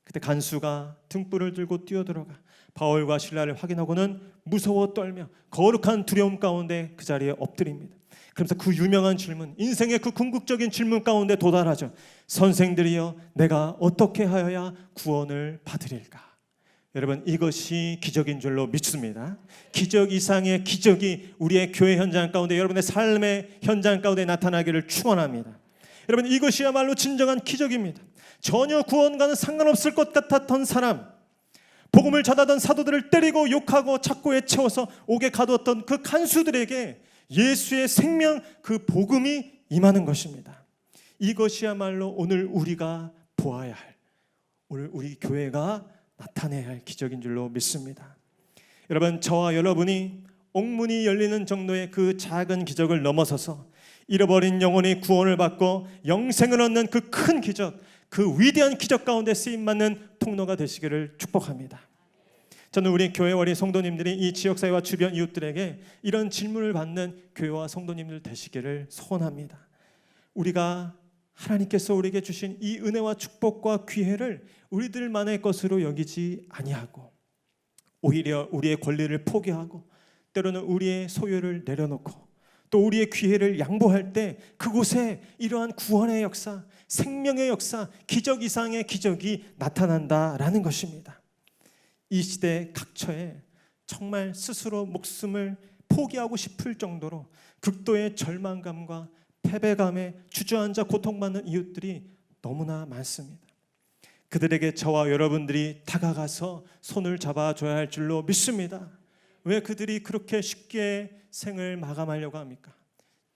그때 간수가 등불을 들고 뛰어들어가 바울과 실라를 확인하고는 무서워 떨며 거룩한 두려움 가운데 그 자리에 엎드립니다. 그러면서 그 유명한 질문, 인생의 그 궁극적인 질문 가운데 도달하죠. 선생들이여, 내가 어떻게 하여야 구원을 받으릴까? 여러분, 이것이 기적인 줄로 믿습니다. 기적 이상의 기적이 우리의 교회 현장 가운데, 여러분의 삶의 현장 가운데 나타나기를 축원합니다. 여러분, 이것이야말로 진정한 기적입니다. 전혀 구원과는 상관없을 것 같았던 사람, 복음을 전하던 사도들을 때리고 욕하고 찾고 해치워서 옥에 가두었던 그 간수들에게 예수의 생명, 그 복음이 임하는 것입니다. 이것이야말로 오늘 우리가 보아야 할, 오늘 우리 교회가 나타내야 할 기적인 줄로 믿습니다. 여러분, 저와 여러분이 옥문이 열리는 정도의 그 작은 기적을 넘어서서 잃어버린 영혼이 구원을 받고 영생을 얻는 그 큰 기적, 그 위대한 기적 가운데 쓰임받는 통로가 되시기를 축복합니다. 저는 우리 교회와 우리 성도님들이 이 지역사회와 주변 이웃들에게 이런 질문을 받는 교회와 성도님들 되시기를 소원합니다. 우리가 하나님께서 우리에게 주신 이 은혜와 축복과 기회를 우리들만의 것으로 여기지 아니하고 오히려 우리의 권리를 포기하고 때로는 우리의 소유를 내려놓고 또 우리의 기회를 양보할 때 그곳에 이러한 구원의 역사, 생명의 역사, 기적 이상의 기적이 나타난다라는 것입니다. 이 시대 각처에 정말 스스로 목숨을 포기하고 싶을 정도로 극도의 절망감과 패배감에 주저앉아 고통받는 이웃들이 너무나 많습니다. 그들에게 저와 여러분들이 다가가서 손을 잡아줘야 할 줄로 믿습니다. 왜 그들이 그렇게 쉽게 생을 마감하려고 합니까?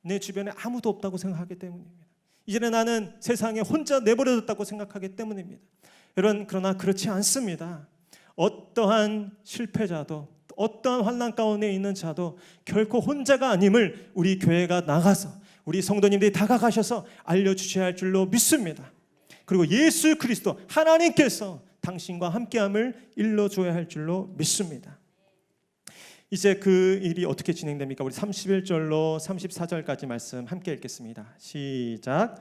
내 주변에 아무도 없다고 생각하기 때문입니다. 이제는 나는 세상에 혼자 내버려뒀다고 생각하기 때문입니다. 여러분, 그러나 그렇지 않습니다. 어떠한 실패자도, 어떠한 환난 가운데 있는 자도 결코 혼자가 아님을 우리 교회가 나가서 우리 성도님들이 다가가셔서 알려주셔야 할 줄로 믿습니다. 그리고 예수 그리스도 하나님께서 당신과 함께함을 일러줘야 할 줄로 믿습니다. 이제 그 일이 어떻게 진행됩니까? 우리 31절로 34절까지 말씀 함께 읽겠습니다. 시작.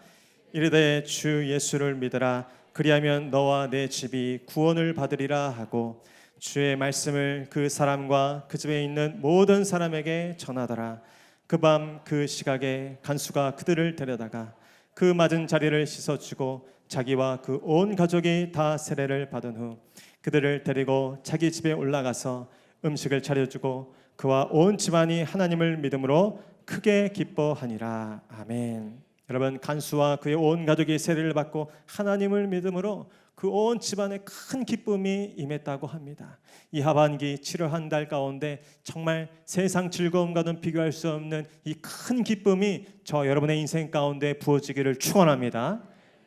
이르되 주 예수를 믿으라. 그리하면 너와 내 집이 구원을 받으리라 하고 주의 말씀을 그 사람과 그 집에 있는 모든 사람에게 전하더라. 그 밤 그 시각에 간수가 그들을 데려다가 그 맞은 자리를 씻어주고 자기와 그 온 가족이 다 세례를 받은 후 그들을 데리고 자기 집에 올라가서 음식을 차려주고 그와 온 집안이 하나님을 믿음으로 크게 기뻐하니라. 아멘. 여러분, 간수와 그의 온 가족이 세례를 받고 하나님을 믿음으로 그 온 집안에 큰 기쁨이 임했다고 합니다. 이 하반기 7월 한 달 가운데 정말 세상 즐거움과는 비교할 수 없는 이 큰 기쁨이 저 여러분의 인생 가운데 부어지기를 축원합니다.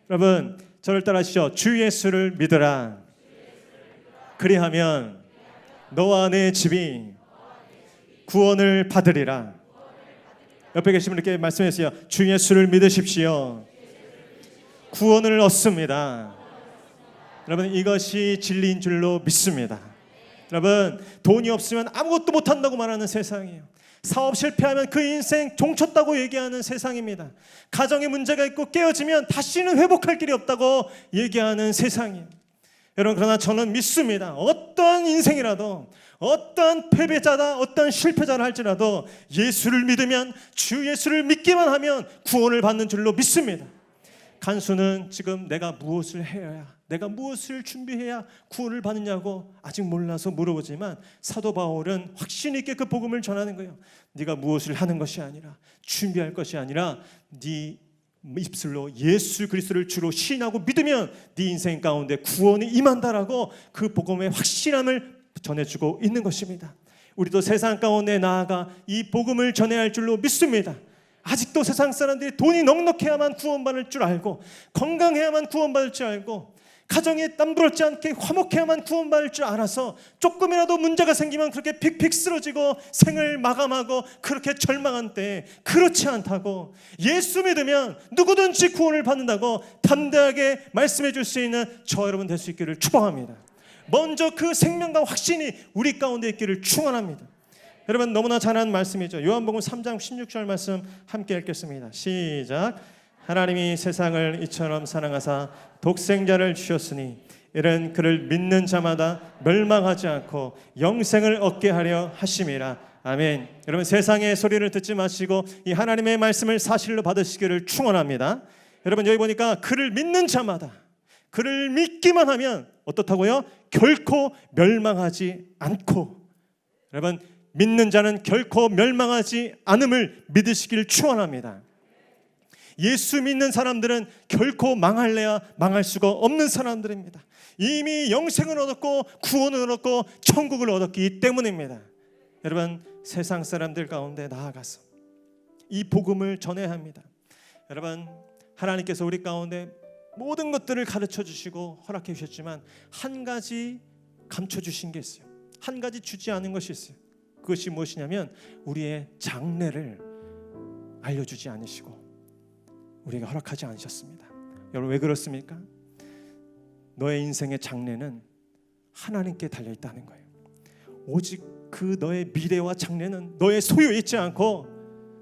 여러분, 저를 따라하시죠. 주 예수를 믿으라. 그리하면 너와 내 집이 구원을 받으리라. 옆에 계신 분들께 말씀했어요. 주 예수를 믿으십시오. 구원을 얻습니다. 여러분, 이것이 진리인 줄로 믿습니다. 여러분, 돈이 없으면 아무것도 못한다고 말하는 세상이에요. 사업 실패하면 그 인생 종쳤다고 얘기하는 세상입니다. 가정에 문제가 있고 깨어지면 다시는 회복할 길이 없다고 얘기하는 세상이에요. 여러분, 그러나 저는 믿습니다. 어떠한 인생이라도, 어떠한 패배자다, 어떠한 실패자라 할지라도 예수를 믿으면, 주 예수를 믿기만 하면 구원을 받는 줄로 믿습니다. 간수는 지금 내가 무엇을 해야, 내가 무엇을 준비해야 구원을 받느냐고 아직 몰라서 물어보지만, 사도 바울은 확신 있게 그 복음을 전하는 거예요. 네가 무엇을 하는 것이 아니라, 준비할 것이 아니라 네 입술로 예수 그리스도를 주로 시인하고 믿으면 네 인생 가운데 구원이 임한다라고 그 복음의 확실함을 전해주고 있는 것입니다. 우리도 세상 가운데 나아가 이 복음을 전해야 할 줄로 믿습니다. 아직도 세상 사람들이 돈이 넉넉해야만 구원받을 줄 알고, 건강해야만 구원받을 줄 알고, 가정에 땀부럽지 않게 화목해야만 구원받을 줄 알아서 조금이라도 문제가 생기면 그렇게 픽픽 쓰러지고 생을 마감하고 그렇게 절망한 때에, 그렇지 않다고 예수 믿으면 누구든지 구원을 받는다고 담대하게 말씀해 줄 수 있는 저 여러분 될 수 있기를 축복합니다. 먼저 그 생명과 확신이 우리 가운데 있기를 축원합니다. 여러분, 너무나 잘 아는 말씀이죠. 요한복음 3장 16절 말씀 함께 읽겠습니다. 시작. 하나님이 세상을 이처럼 사랑하사 독생자를 주셨으니 이는 그를 믿는 자마다 멸망하지 않고 영생을 얻게 하려 하심이라. 아멘. 여러분, 세상의 소리를 듣지 마시고 이 하나님의 말씀을 사실로 받으시기를 축원합니다. 여러분, 여기 보니까 그를 믿는 자마다, 그를 믿기만 하면 어떻다고요? 결코 멸망하지 않고. 여러분, 믿는 자는 결코 멸망하지 않음을 믿으시길 축원합니다. 예수 믿는 사람들은 결코 망할래야 망할 수가 없는 사람들입니다. 이미 영생을 얻었고 구원을 얻고 천국을 얻었기 때문입니다. 여러분, 세상 사람들 가운데 나아가서 이 복음을 전해야 합니다. 여러분, 하나님께서 우리 가운데 모든 것들을 가르쳐 주시고 허락해 주셨지만 한 가지 감춰 주신 게 있어요. 한 가지 주지 않은 것이 있어요. 그것이 무엇이냐면 우리의 장래를 알려주지 않으시고 우리에게 허락하지 않으셨습니다. 여러분, 왜 그렇습니까? 너의 인생의 장래는 하나님께 달려있다는 거예요. 오직 그 너의 미래와 장래는 너의 소유에 있지 않고,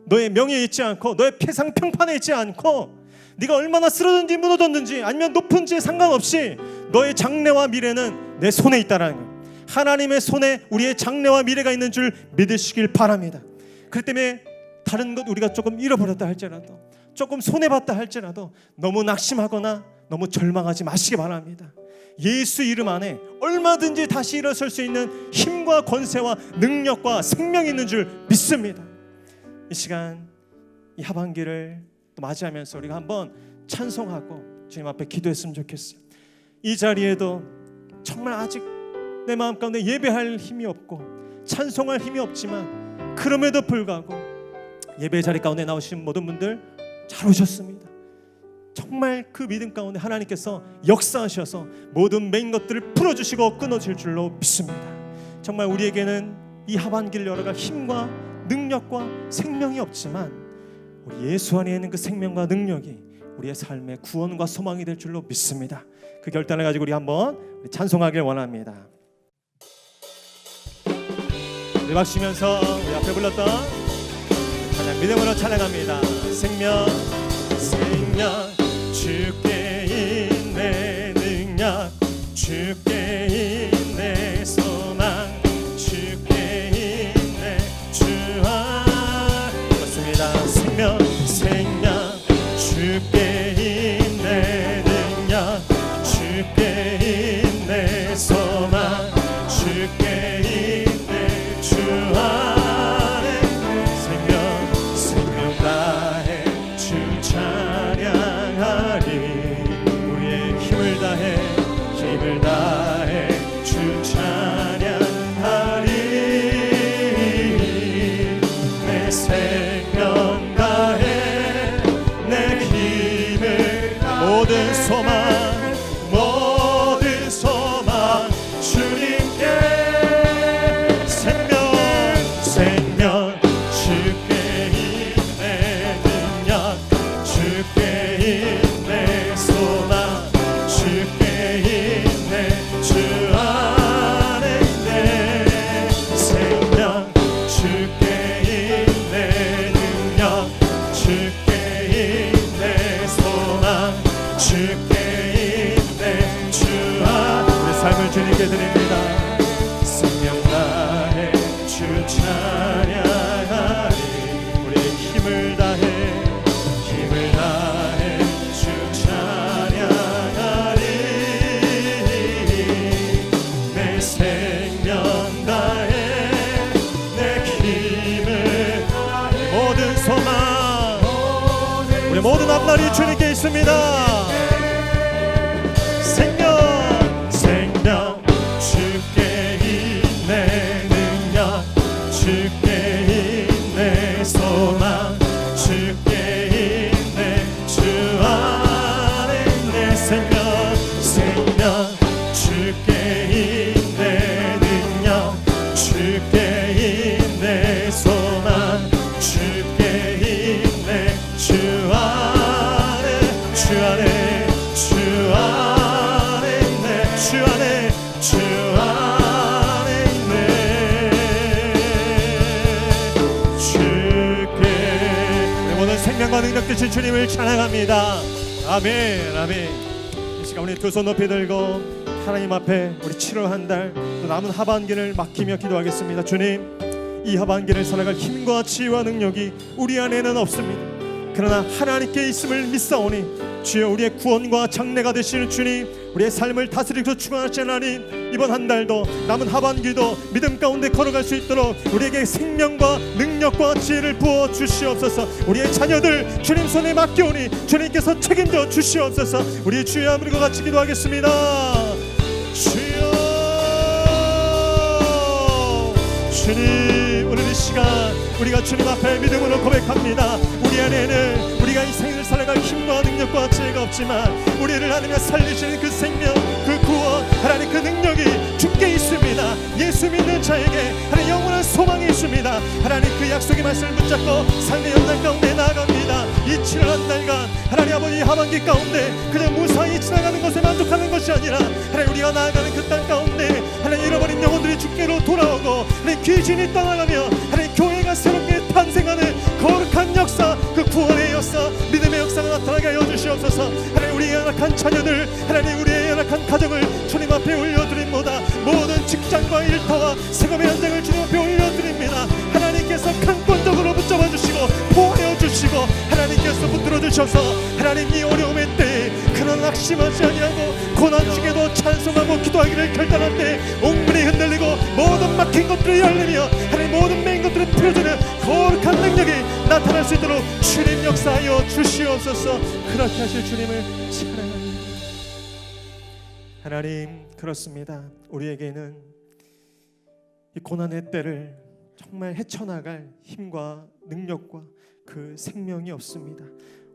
너의 명예에 있지 않고, 너의 패상평판에 있지 않고, 네가 얼마나 쓰러졌는지 무너졌는지 아니면 높은지에 상관없이 너의 장래와 미래는 내 손에 있다는 거예요. 하나님의 손에 우리의 장래와 미래가 있는 줄 믿으시길 바랍니다. 그렇기 때문에 다른 것 우리가 조금 잃어버렸다 할지라도, 조금 손해봤다 할지라도 너무 낙심하거나 너무 절망하지 마시기 바랍니다. 예수 이름 안에 얼마든지 다시 일어설 수 있는 힘과 권세와 능력과 생명이 있는 줄 믿습니다. 이 시간, 이 하반기를 또 맞이하면서 우리가 한번 찬송하고 주님 앞에 기도했으면 좋겠어요. 이 자리에도 정말 아직 내 마음 가운데 예배할 힘이 없고 찬송할 힘이 없지만, 그럼에도 불구하고 예배 자리 가운데 나오신 모든 분들 잘 오셨습니다. 정말 그 믿음 가운데 하나님께서 역사하셔서 모든 맨 것들을 풀어주시고 끊어질 줄로 믿습니다. 정말 우리에게는 이 하반기를 열어갈 힘과 능력과 생명이 없지만 우리 예수 안에 있는 그 생명과 능력이 우리의 삶의 구원과 소망이 될 줄로 믿습니다. 그 결단을 가지고 우리 한번 찬송하길 원합니다. 우리 박수면서 우리 앞에 불렀던 찬양 믿음으로 찬양합니다. 생명 주께 있네 능력, 주께 있네 소망, 주께 있네 주 안에. 맞습니다. 생명 주께 있네 능력, 주께 있네 소망, 주께 있네 주 안에. 생명 다해 주 찬양. 주님께 드립니다. 생명 다해 주 찬양하리. 우리의 힘을 다해 주 찬양하리. 내 생명 다해 내 힘을 다해 모든 소망 우리 모든 앞날이 주님께 있습니다. 생명 주께 있네. 능력 주께 있네. 소망 주께 있네. 주 안에 내 생명 주께 있네. 능력 주께 있네. 소망 주께 있네. 주 안에 생명과 능력 되신 주님을 찬양합니다. 아멘. 아멘. 이 시간 우리 두 손 높이 들고 하나님 앞에 우리 7월 한 달 또 남은 하반기를 맡기며 기도하겠습니다. 주님, 이 하반기를 살아갈 힘과 지혜와 능력이 우리 안에는 없습니다. 그러나 하나님께 있음을 믿사오니 주여 우리의 구원과 장래가 되시는 주님, 우리의 삶을 다스리고 주관하시는 하나님, 이번 한 달도 남은 하반기도 믿음 가운데 걸어갈 수 있도록 우리에게 생명과 능력과 지혜를 부어 주시옵소서. 우리의 자녀들 주님 손에 맡겨오니 주님께서 책임져 주시옵소서. 우리 주여 아버지와 같이 기도하겠습니다. 주여, 주님, 오늘 이 시간 우리가 주님 앞에 믿음으로 고백합니다. 우리 안에는 우리가 이 생을 살아갈 힘과 능력과 지혜가 없지만 우리를 하나님이 살리시는 그 생명, 그 구원, 하나님 그 능력이 주께 있습니다. 예수 믿는 자에게 하나님 영원한 소망이 있습니다. 하나님 그 약속의 말씀을 붙잡고 삶의 연단 가운데 나아갑니다. 이 7월 한 달간 하나님 아버지 하반기 가운데 그냥 무사히 지나가는 것에 만족하는 것이 아니라 하나님 우리가 나아가는 그 땅 가운데 하나님 잃어버린 영혼들이 주께로 돌아오고 하나님 귀신이 떠나가며 하나님 교회가 새롭게 탄생하는 거룩한 역사, 그 구원의 역사, 믿음의 역사가 나타나게 하여 주시옵소서. 하나님 우리의 연약한 자녀들, 하나님 우리의 연약한 가정을 주님 앞에 올려드립니다. 모든 직장과 일터와 생업의 현장을 주님 앞에 올려드립니다. 하나님께서 강권적으로 붙잡아 주시고 보호하여 주시고 하나님께서 붙들어 주셔서 하나님 이 어려움의 때에 그런 낙심하지 아니하고 고난 중에도 찬송하고 기도하기를 결단할 때 옥문이 흔들리고 모든 막힌 것들이 열리며 하나님 모든 매인 것들을 풀어주는 거룩한 능력이 나타날 수 있도록 주님 역사하여 주시옵소서. 그렇게 하실 주님을 찬양합니다. 하나님, 그렇습니다. 우리에게는 이 고난의 때를 정말 헤쳐나갈 힘과 능력과 그 생명이 없습니다.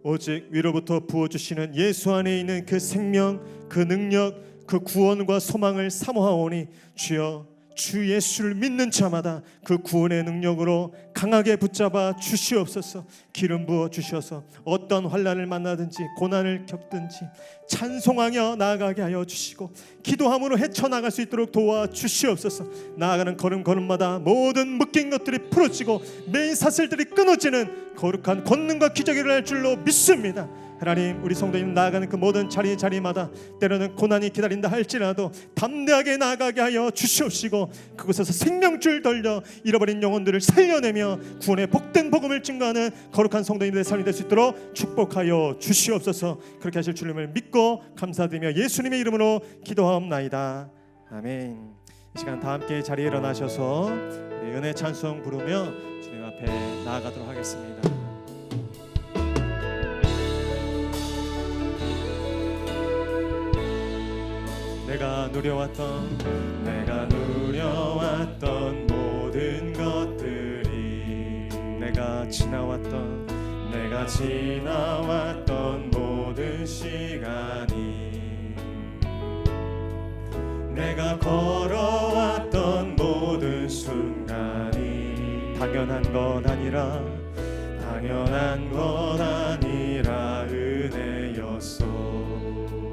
오직 위로부터 부어주시는 예수 안에 있는 그 생명, 그 능력, 그 구원과 소망을 사모하오니 주여, 주 예수를 믿는 자마다 그 구원의 능력으로 강하게 붙잡아 주시옵소서. 기름 부어 주셔서 어떤 환난을 만나든지 고난을 겪든지 찬송하며 나아가게 하여 주시고 기도함으로 헤쳐나갈 수 있도록 도와 주시옵소서. 나아가는 걸음걸음마다 모든 묶인 것들이 풀어지고 매인 사슬들이 끊어지는 거룩한 권능과 기적이 일어날 줄로 믿습니다. 하나님, 우리 성도님 나아가는 그 모든 자리마다 때로는 고난이 기다린다 할지라도 담대하게 나아가게 하여 주시옵시고 그곳에서 생명줄 돌려 잃어버린 영혼들을 살려내며 구원의 복된 복음을 증거하는 거룩한 성도님들의 삶이 될 수 있도록 축복하여 주시옵소서. 그렇게 하실 주님을 믿고 감사드리며 예수님의 이름으로 기도하옵나이다. 아멘. 이 시간 다 함께 자리에 일어나셔서 은혜 찬송 부르며 주님 앞에 나아가도록 하겠습니다. 내가 누려왔던 모든 것들이 내가 지나왔던 모든 시간이 내가 걸어왔던 모든 순간이 당연한 건 아니라 은혜였소.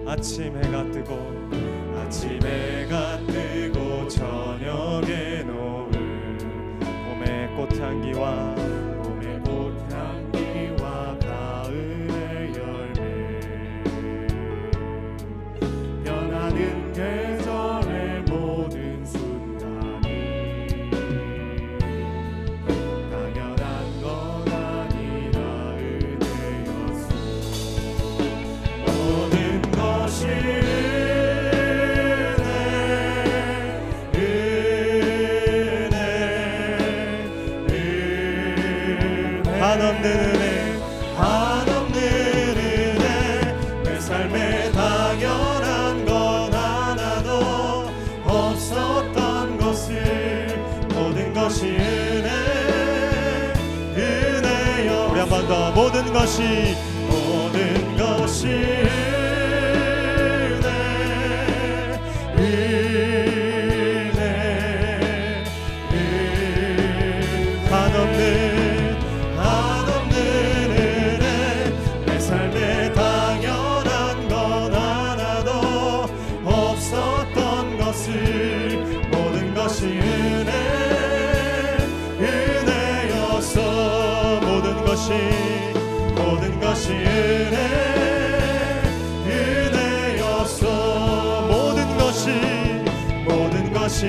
아침 해가 뜨고 저녁에 노을 봄의 꽃향기와 가을의 열매 변하는 계절의 한없는 은혜 한없는 은혜 내 삶에 당연한 건 하나도 없었던 것을 모든 것이 은혜여 우리 한 번 더 모든 것이 한없는 은혜 내 삶에 당연한 건 하나도 없었던 것을 모든 것이 은혜였어 모든 것이 은혜였어 모든 것이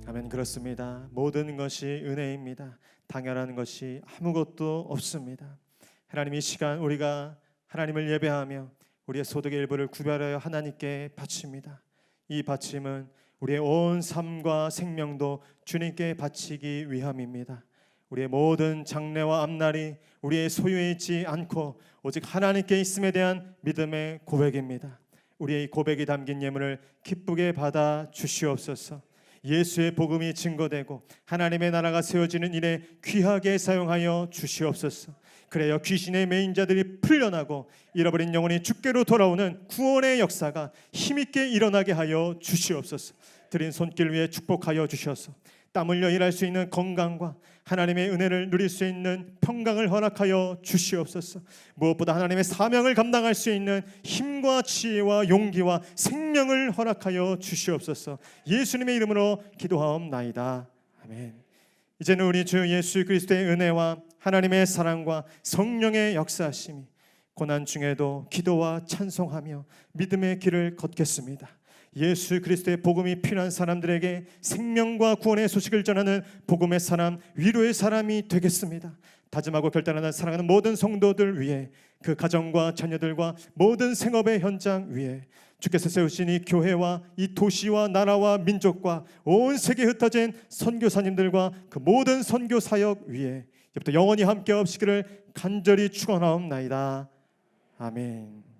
아멘. 그렇습니다. 모든 것이 은혜입니다. 당연한 것이 아무것도 없습니다. 하나님 이 시간 우리가 하나님을 예배하며 우리의 소득의 일부를 구별하여 하나님께 바칩니다. 이 바침은 우리의 온 삶과 생명도 주님께 바치기 위함입니다. 우리의 모든 장래와 앞날이 우리의 소유에 있지 않고 오직 하나님께 있음에 대한 믿음의 고백입니다. 우리의 이 고백이 담긴 예물을 기쁘게 받아 주시옵소서. 예수의 복음이 증거되고 하나님의 나라가 세워지는 일에 귀하게 사용하여 주시옵소서. 그래야 귀신의 매인 자들이 풀려나고 잃어버린 영혼이 주께로 돌아오는 구원의 역사가 힘있게 일어나게 하여 주시옵소서. 드린 손길 위에 축복하여 주셔서 땀 흘려 일할 수 있는 건강과 하나님의 은혜를 누릴 수 있는 평강을 허락하여 주시옵소서. 무엇보다 하나님의 사명을 감당할 수 있는 힘과 지혜와 용기와 생명을 허락하여 주시옵소서. 예수님의 이름으로 기도하옵나이다. 아멘. 이제는 우리 주 예수 그리스도의 은혜와 하나님의 사랑과 성령의 역사하심이 고난 중에도 기도와 찬송하며 믿음의 길을 걷겠습니다. 예수 그리스도의 복음이 필요한 사람들에게 생명과 구원의 소식을 전하는 복음의 사람, 위로의 사람이 되겠습니다. 다짐하고 결단하는 사랑하는 모든 성도들 위해, 그 가정과 자녀들과 모든 생업의 현장 위에 주께서 세우신 이 교회와 이 도시와 나라와 민족과 온 세계에 흩어진 선교사님들과 그 모든 선교 사역 위에 이제부터 영원히 함께 없시기를 간절히 축원하옵나이다. 아멘.